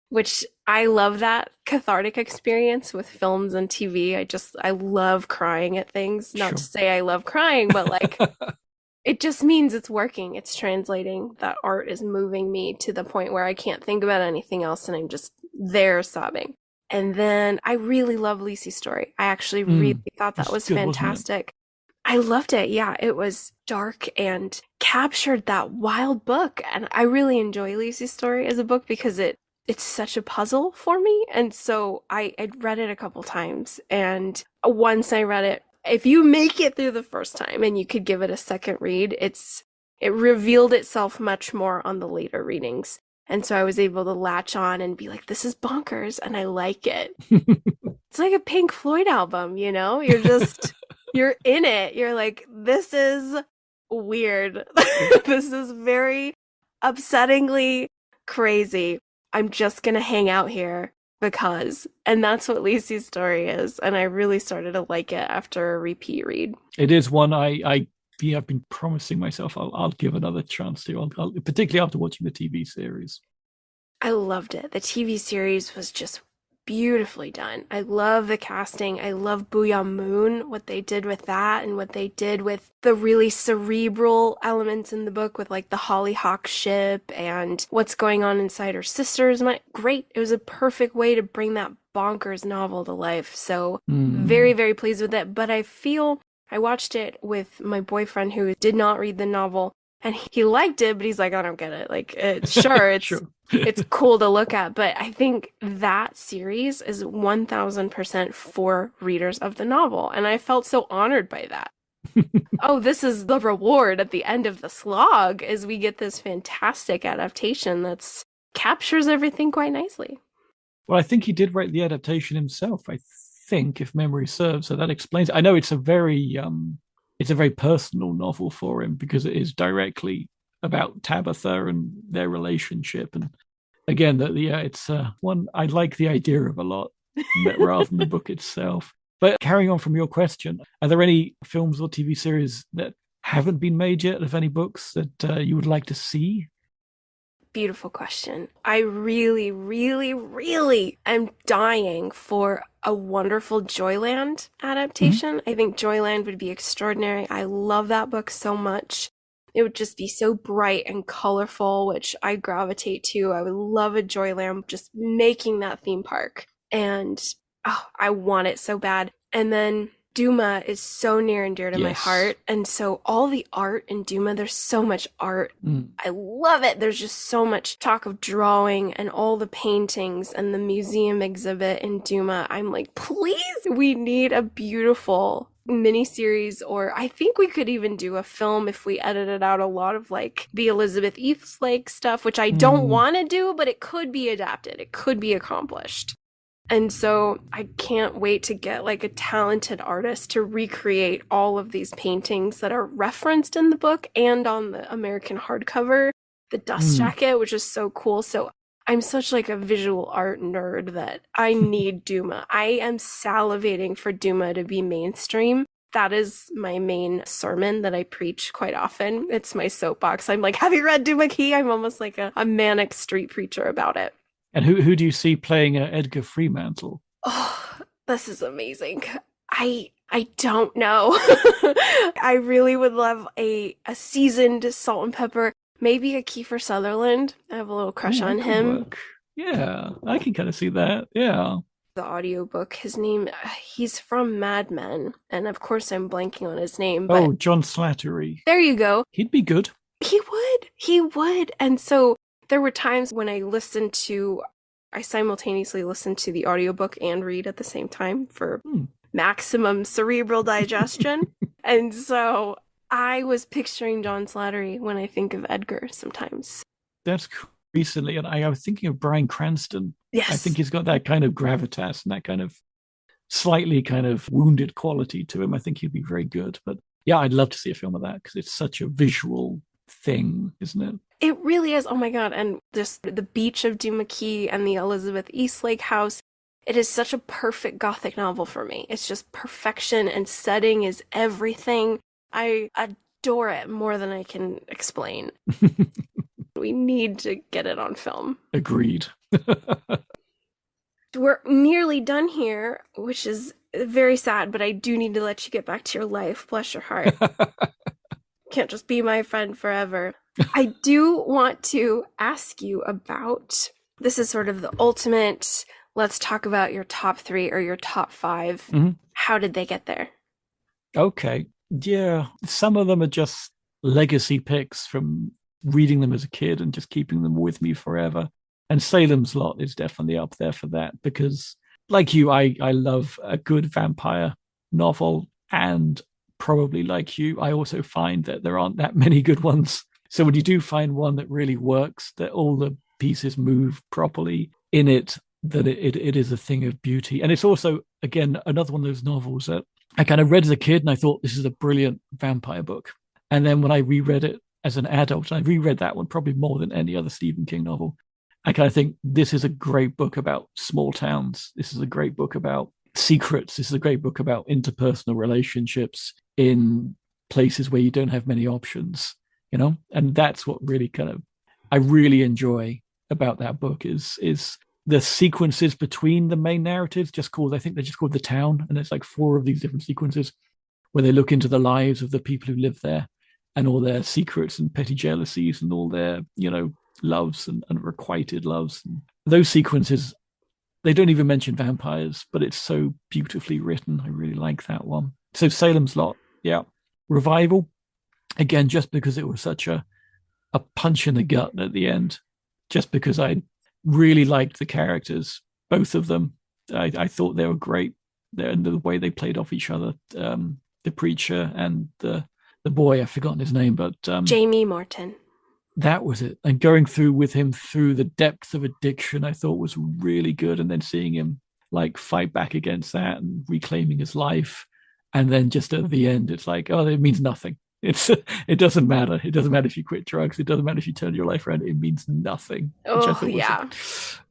which I love that cathartic experience with films and TV. I love crying at things. Not to say I love crying, but like it just means it's working. It's translating. That art is moving me to the point where I can't think about anything else and I'm just there sobbing. And then I really love Lisey's story. I actually really thought that was fantastic. I loved it. Yeah, it was dark and captured that wild book. And I really enjoy Lucy's Story as a book because it's such a puzzle for me. And so I'd read it a couple times. And once I read it, if you make it through the first time and you could give it a second read, it revealed itself much more on the later readings. And so I was able to latch on and be like, this is bonkers, and I like it. It's like a Pink Floyd album, you know? You're in it. You're like, this is weird. This is very upsettingly crazy. I'm just going to hang out here because. And that's what Lucy's Story is. And I really started to like it after a repeat read. It is one I've been promising myself I'll give another chance to, particularly after watching the TV series. I loved it. The TV series was just beautifully done. I love the casting. I love Booyah Moon, what they did with that and what they did with the really cerebral elements in the book with like the Hollyhock ship and what's going on inside her sisters. Great. It was a perfect way to bring that bonkers novel to life. So very, very pleased with it. But I feel I watched it with my boyfriend who did not read the novel, and he liked it, but he's like, I don't get it. Like, sure. It's cool to look at, but I think that series is 1000% for readers of the novel. And I felt so honored by that. Oh, this is the reward at the end of the slog, is we get this fantastic adaptation that's captures everything quite nicely. Well, I think he did write the adaptation himself, I think, if memory serves. So that explains it. I know it's a very personal novel for him because it is directly about Tabitha and their relationship. And again, it's one I like the idea of a lot rather than the book itself. But carrying on from your question, are there any films or TV series that haven't been made yet of any books that you would like to see? Beautiful question. I really, really, really am dying for a wonderful Joyland adaptation. I think Joyland would be extraordinary. I love that book so much. It would just be so bright and colorful, which I gravitate to. I would love a Joyland just making that theme park. And I want it so bad. And then Duma is so near and dear to my heart. And so all the art in Duma, there's so much art. I love it. There's just so much talk of drawing and all the paintings and the museum exhibit in Duma. I'm like, please, we need a beautiful miniseries, or I think we could even do a film if we edited out a lot of like the Elizabeth Eastlake stuff, which I don't want to do, but it could be adapted. It could be accomplished. And so I can't wait to get like a talented artist to recreate all of these paintings that are referenced in the book and on the American hardcover, the dust jacket, which is so cool. So I'm such like a visual art nerd that I need Duma. I am salivating for Duma to be mainstream. That is my main sermon that I preach quite often. It's my soapbox. I'm like, have you read Duma Key? I'm almost like a manic street preacher about it. And who do you see playing Edgar Fremantle? Oh, this is amazing. I don't know. I really would love a seasoned salt and pepper, maybe a Kiefer Sutherland. I have a little crush on him. Work. Yeah, I can kind of see that. Yeah. The audiobook, his name, he's from Mad Men. And of course I'm blanking on his name. But John Slattery. There you go. He'd be good. He would. And so there were times when I simultaneously listened to the audiobook and read at the same time for maximum cerebral digestion. And so I was picturing John Slattery when I think of Edgar sometimes. That's recently, and I was thinking of Bryan Cranston. Yes. I think he's got that kind of gravitas and that kind of slightly kind of wounded quality to him. I think he'd be very good. But yeah, I'd love to see a film of that because it's such a visual thing, isn't it? It really is. Oh my God. And just the beach of Duma Key and the Elizabeth Eastlake house. It is such a perfect Gothic novel for me. It's just perfection, and setting is everything. I adore it more than I can explain. We need to get it on film. Agreed. We're nearly done here, which is very sad, but I do need to let you get back to your life. Bless your heart. Can't just be my friend forever. I do want to ask you about, this is sort of the ultimate, let's talk about your top 3 or your top 5. How did they get there? Okay. Yeah, some of them are just legacy picks from reading them as a kid and just keeping them with me forever. And Salem's Lot is definitely up there for that because, like you, I love a good vampire novel. And probably like you, I also find that there aren't that many good ones. So when you do find one that really works, that all the pieces move properly in it, that it is a thing of beauty. And it's also, again, another one of those novels that I kind of read as a kid and I thought this is a brilliant vampire book. And then when I reread it as an adult, and I reread that one probably more than any other Stephen King novel, I kind of think this is a great book about small towns. This is a great book about secrets. This is a great book about interpersonal relationships in places where you don't have many options, you know? And that's what really kind of I really enjoy about that book is the sequences between the main narratives, just called, I think they're just called The Town. And it's like four of these different sequences where they look into the lives of the people who live there and all their secrets and petty jealousies and all their, loves and requited loves. And those sequences, they don't even mention vampires, but it's so beautifully written. I really like that one. So Salem's Lot, yeah. Revival, again, just because it was such a punch in the gut at the end, just because I really liked the characters, both of them. I thought they were great. And the way they played off each other, the preacher and the boy, I've forgotten his name, but Jamie Morton. That was it. And going through with him through the depth of addiction, I thought was really good. And then seeing him like fight back against that and reclaiming his life. And then just at the end, it's like, oh, it means nothing. It doesn't matter. It doesn't matter if you quit drugs. It doesn't matter if you turn your life around. It means nothing. Oh, yeah.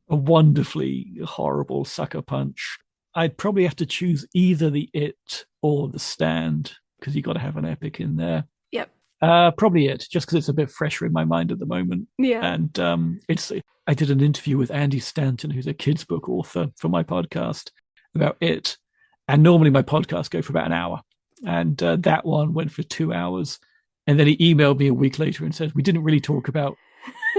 A wonderfully horrible sucker punch. I'd probably have to choose either the It or the Stand because you got to have an epic in there. Yep. Probably It, just because it's a bit fresher in my mind at the moment. Yeah. And I did an interview with Andy Stanton, who's a kids book author, for my podcast about It. And normally my podcasts go for about an hour. And that one went for 2 hours. And then he emailed me a week later and said, we didn't really talk about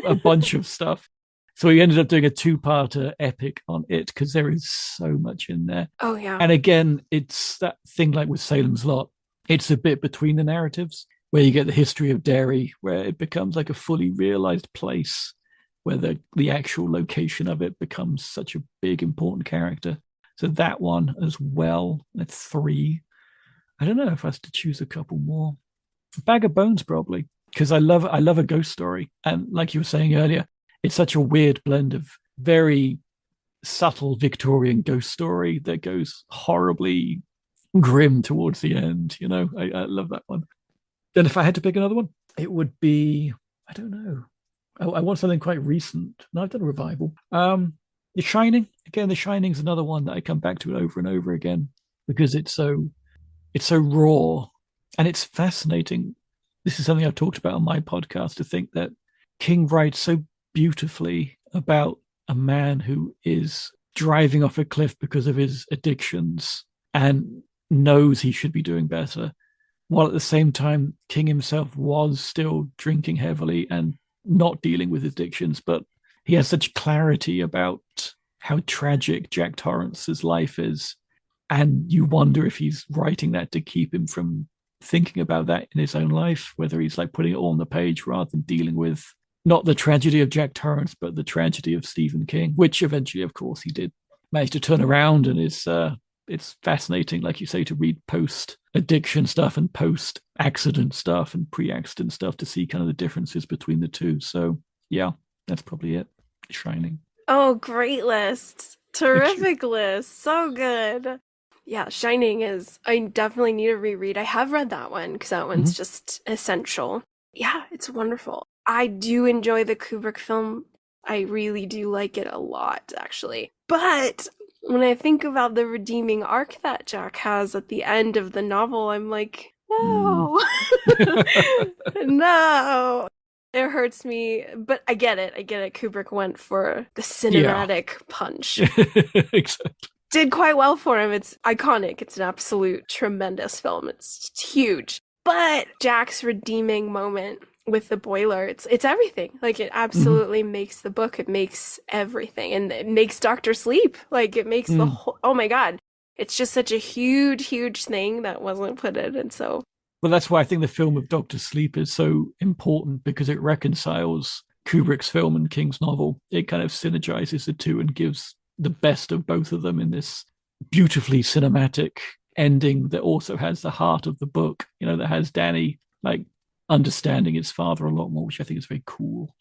a bunch of stuff. So he ended up doing a 2-parter epic on It because there is so much in there. Oh, yeah. And again, it's that thing like with Salem's Lot. It's a bit between the narratives where you get the history of Derry, where it becomes like a fully realized place, where the actual location of it becomes such a big, important character. So that one as well. That's 3. I don't know if I was to choose a couple more. Bag of Bones, probably, because I love a ghost story. And like you were saying earlier, it's such a weird blend of very subtle Victorian ghost story that goes horribly grim towards the end. I love that one. Then if I had to pick another one, it would be, I don't know. I want something quite recent. No, I've done a revival. The Shining. Again, The Shining is another one that I come back to over and over again because it's so raw and it's fascinating. This is something I've talked about on my podcast, to think that King writes so beautifully about a man who is driving off a cliff because of his addictions and knows he should be doing better, while at the same time King himself was still drinking heavily and not dealing with addictions. But he has such clarity about how tragic Jack Torrance's life is. And you wonder if he's writing that to keep him from thinking about that in his own life, whether he's like putting it all on the page rather than dealing with not the tragedy of Jack Torrance, but the tragedy of Stephen King, which eventually, of course, he did manage to turn around. And it's fascinating, like you say, to read post-addiction stuff and post-accident stuff and pre-accident stuff to see kind of the differences between the two. So, yeah, that's probably it. Shining. Oh, great list. Terrific list. So good. Yeah, Shining I definitely need to reread. I have read that one because that one's just essential. Yeah, it's wonderful. I do enjoy the Kubrick film. I really do like it a lot, actually. But when I think about the redeeming arc that Jack has at the end of the novel, I'm like, no. No. It hurts me, but I get it. Kubrick went for the cinematic punch. Exactly. Did quite well for him. It's iconic. It's an absolute tremendous film. It's huge. But Jack's redeeming moment with the boiler, it's everything. Like, it absolutely makes the book. It makes everything. And it makes Dr. Sleep. Like, it makes the whole, oh my God. It's just such a huge, huge thing that wasn't put in. And so Well, that's why I think the film of Doctor Sleep is so important, because it reconciles Kubrick's film and King's novel. It kind of synergizes the two and gives the best of both of them in this beautifully cinematic ending that also has the heart of the book, that has Danny like understanding his father a lot more, which I think is very cool.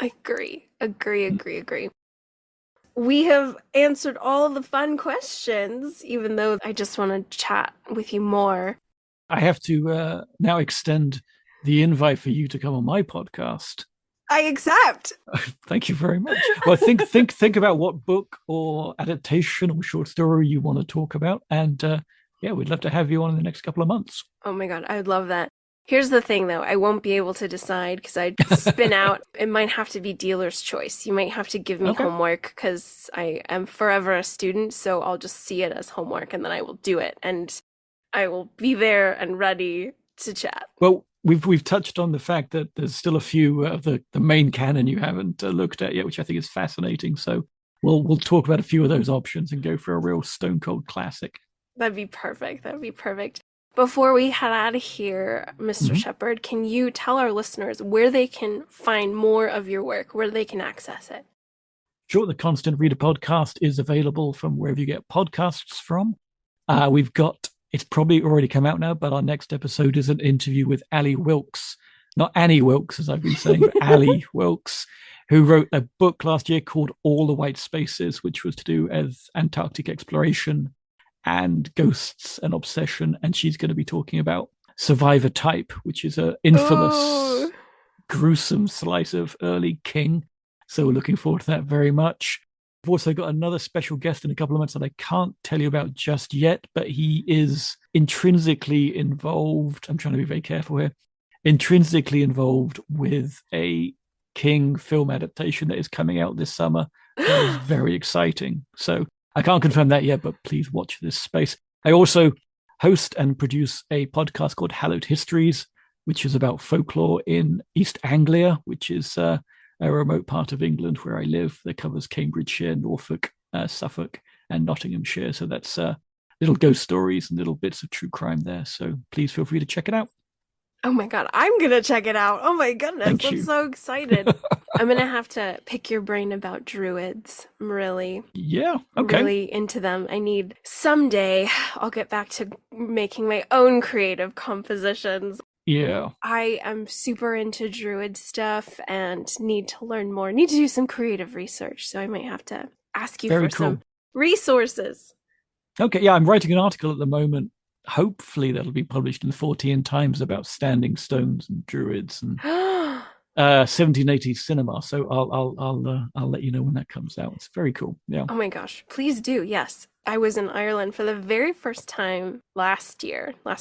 I agree. We have answered all of the fun questions, even though I just want to chat with you more. I have to now extend the invite for you to come on my podcast. I accept. Thank you very much. Well, think about what book or adaptation or short story you want to talk about, and we'd love to have you on in the next couple of months. Oh my God, I'd love that. Here's the thing, though. I won't be able to decide because I'd spin out. It might have to be dealer's choice. You might have to give me homework because I am forever a student, so I'll just see it as homework and then I will do it. And I will be there and ready to chat. Well, we've touched on the fact that there's still a few of the main canon you haven't looked at yet, which I think is fascinating. So we'll talk about a few of those options and go for a real stone cold classic. That'd be perfect. Before we head out of here, Mr. Sheppard, can you tell our listeners where they can find more of your work, where they can access it? Sure. The Constant Reader podcast is available from wherever you get podcasts from. We've got, it's probably already come out now, but our next episode is an interview with Ali Wilkes, not Annie Wilkes, as I've been saying, but Ali Wilkes, who wrote a book last year called All the White Spaces, which was to do with Antarctic exploration and ghosts and obsession. And she's going to be talking about Survivor Type, which is an infamous, gruesome slice of early King. So we're looking forward to that very much. I've also got another special guest in a couple of months that I can't tell you about just yet, but he is intrinsically involved. I'm trying to be very careful here. Intrinsically involved with a King film adaptation that is coming out this summer. That is very exciting. So I can't confirm that yet, but please watch this space. I also host and produce a podcast called Hallowed Histories, which is about folklore in East Anglia, which is a remote part of England where I live, that covers Cambridgeshire, Norfolk, Suffolk, and Nottinghamshire. So that's little ghost stories and little bits of true crime there. So please feel free to check it out. Oh my God, I'm going to check it out. Oh my goodness, I'm so excited. I'm going to have to pick your brain about druids. I'm really, really into them. I need, someday, I'll get back to making my own creative compositions. Yeah. I am super into druid stuff and need to learn more. Need to do some creative research, so I might have to ask you for some resources. Okay, yeah, I'm writing an article at the moment. Hopefully that'll be published in the 14 Times about standing stones and druids and 1780s cinema. So I'll let you know when that comes out. It's very cool. Yeah. Oh my gosh, please do. Yes. I was in Ireland for the very first time last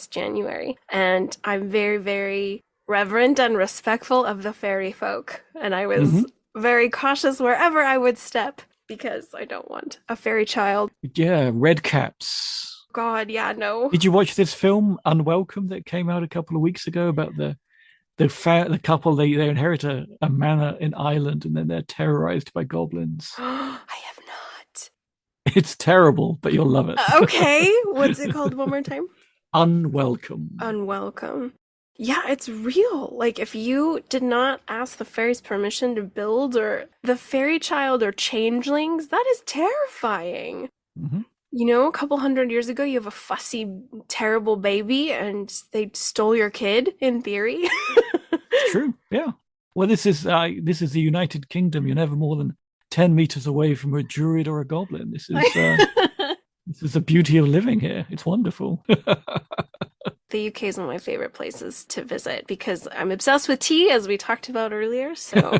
January, and I'm very, very reverent and respectful of the fairy folk. And I was very cautious wherever I would step because I don't want a fairy child. Yeah, red caps. God, yeah, no. Did you watch this film Unwelcome that came out a couple of weeks ago about the couple? They inherit a manor in Ireland and then they're terrorized by goblins. I have not. It's terrible, but you'll love it. Okay, what's it called one more time? Unwelcome. Yeah, it's real. Like, if you did not ask the fairies permission to build, or the fairy child or changelings, that is terrifying. Mm-hmm. You know, a couple hundred years ago, you have a fussy, terrible baby, and they stole your kid, in theory. It's true, yeah. Well, this is the United Kingdom. You're never more than 10 meters away from a druid or a goblin. This is the beauty of living here. It's wonderful. The UK is one of my favorite places to visit because I'm obsessed with tea, as we talked about earlier, so...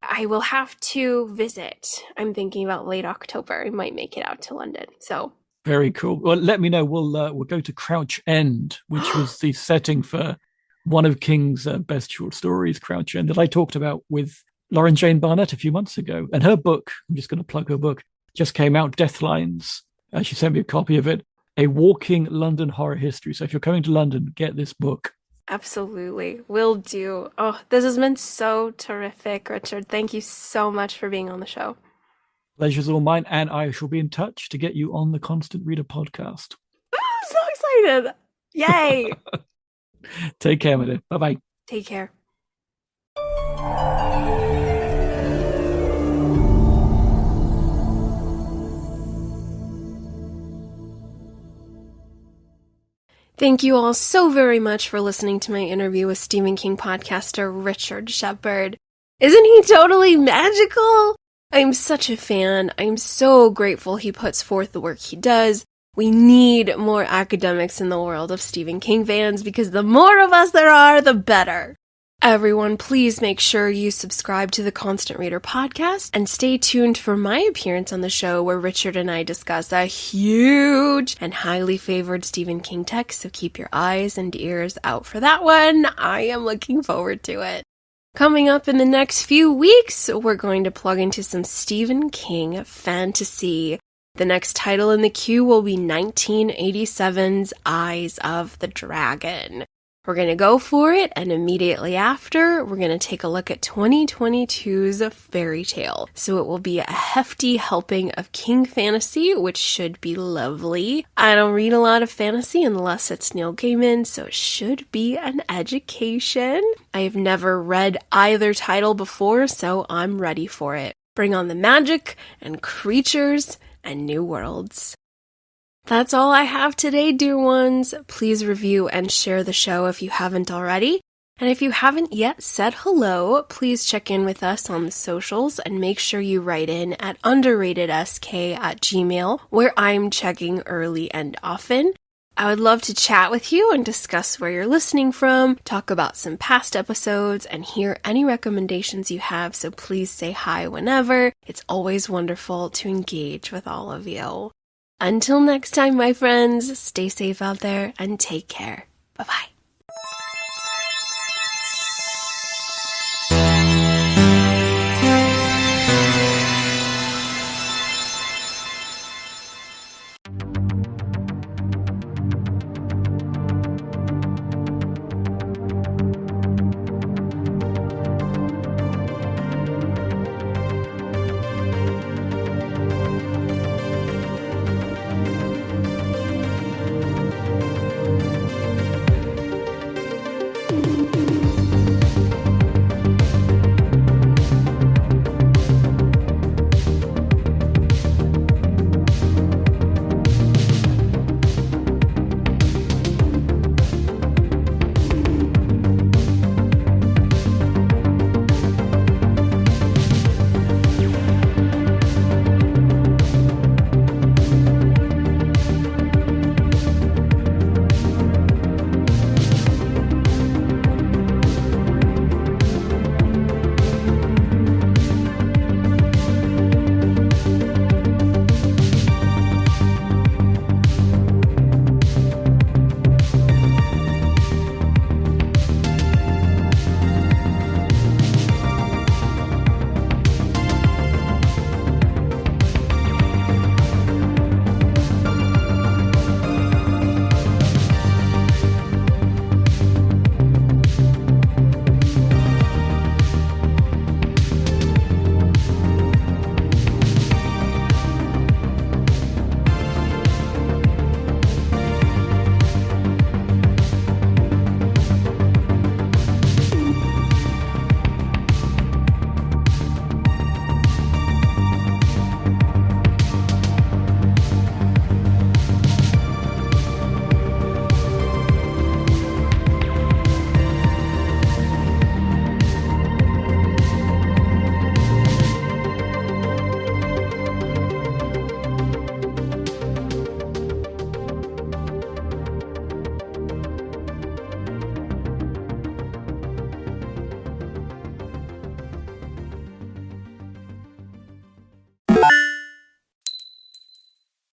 I will have to visit. I'm thinking about late October. I might make it out to London. So very cool. Well, let me know. We'll go to Crouch End, which was the setting for one of King's best short stories, Crouch End, that I talked about with Lauren Jane Barnett a few months ago. And her book, I'm just going to plug her book, just came out, Deathlines. She sent me a copy of it, A Walking London Horror History. So if you're coming to London, get this book. Absolutely. Will do. Oh, this has been so terrific, Richard. Thank you so much for being on the show. Pleasure's all mine, and I shall be in touch to get you on the Constant Reader podcast. Oh, I'm so excited. Yay. Take care with it. Bye-bye. Take care. Thank you all so very much for listening to my interview with Stephen King podcaster Richard Sheppard. Isn't he totally magical? I'm such a fan. I'm so grateful he puts forth the work he does. We need more academics in the world of Stephen King fans because the more of us there are, the better. Everyone, please make sure you subscribe to the Constant Reader podcast and stay tuned for my appearance on the show where Richard and I discuss a huge and highly favored Stephen King text, so keep your eyes and ears out for that one. I am looking forward to it. Coming up in the next few weeks, we're going to plug into some Stephen King fantasy. The next title in the queue will be 1987's Eyes of the Dragon. We're going to go for it, and immediately after, we're going to take a look at 2022's Fairy Tale. So it will be a hefty helping of King fantasy, which should be lovely. I don't read a lot of fantasy unless it's Neil Gaiman, so it should be an education. I have never read either title before, so I'm ready for it. Bring on the magic and creatures and new worlds. That's all I have today, dear ones. Please review and share the show if you haven't already. And if you haven't yet said hello, please check in with us on the socials and make sure you write in at underratedsk@gmail.com, where I'm checking early and often. I would love to chat with you and discuss where you're listening from, talk about some past episodes, and hear any recommendations you have, so please say hi whenever. It's always wonderful to engage with all of you. Until next time, my friends, stay safe out there and take care. Bye-bye.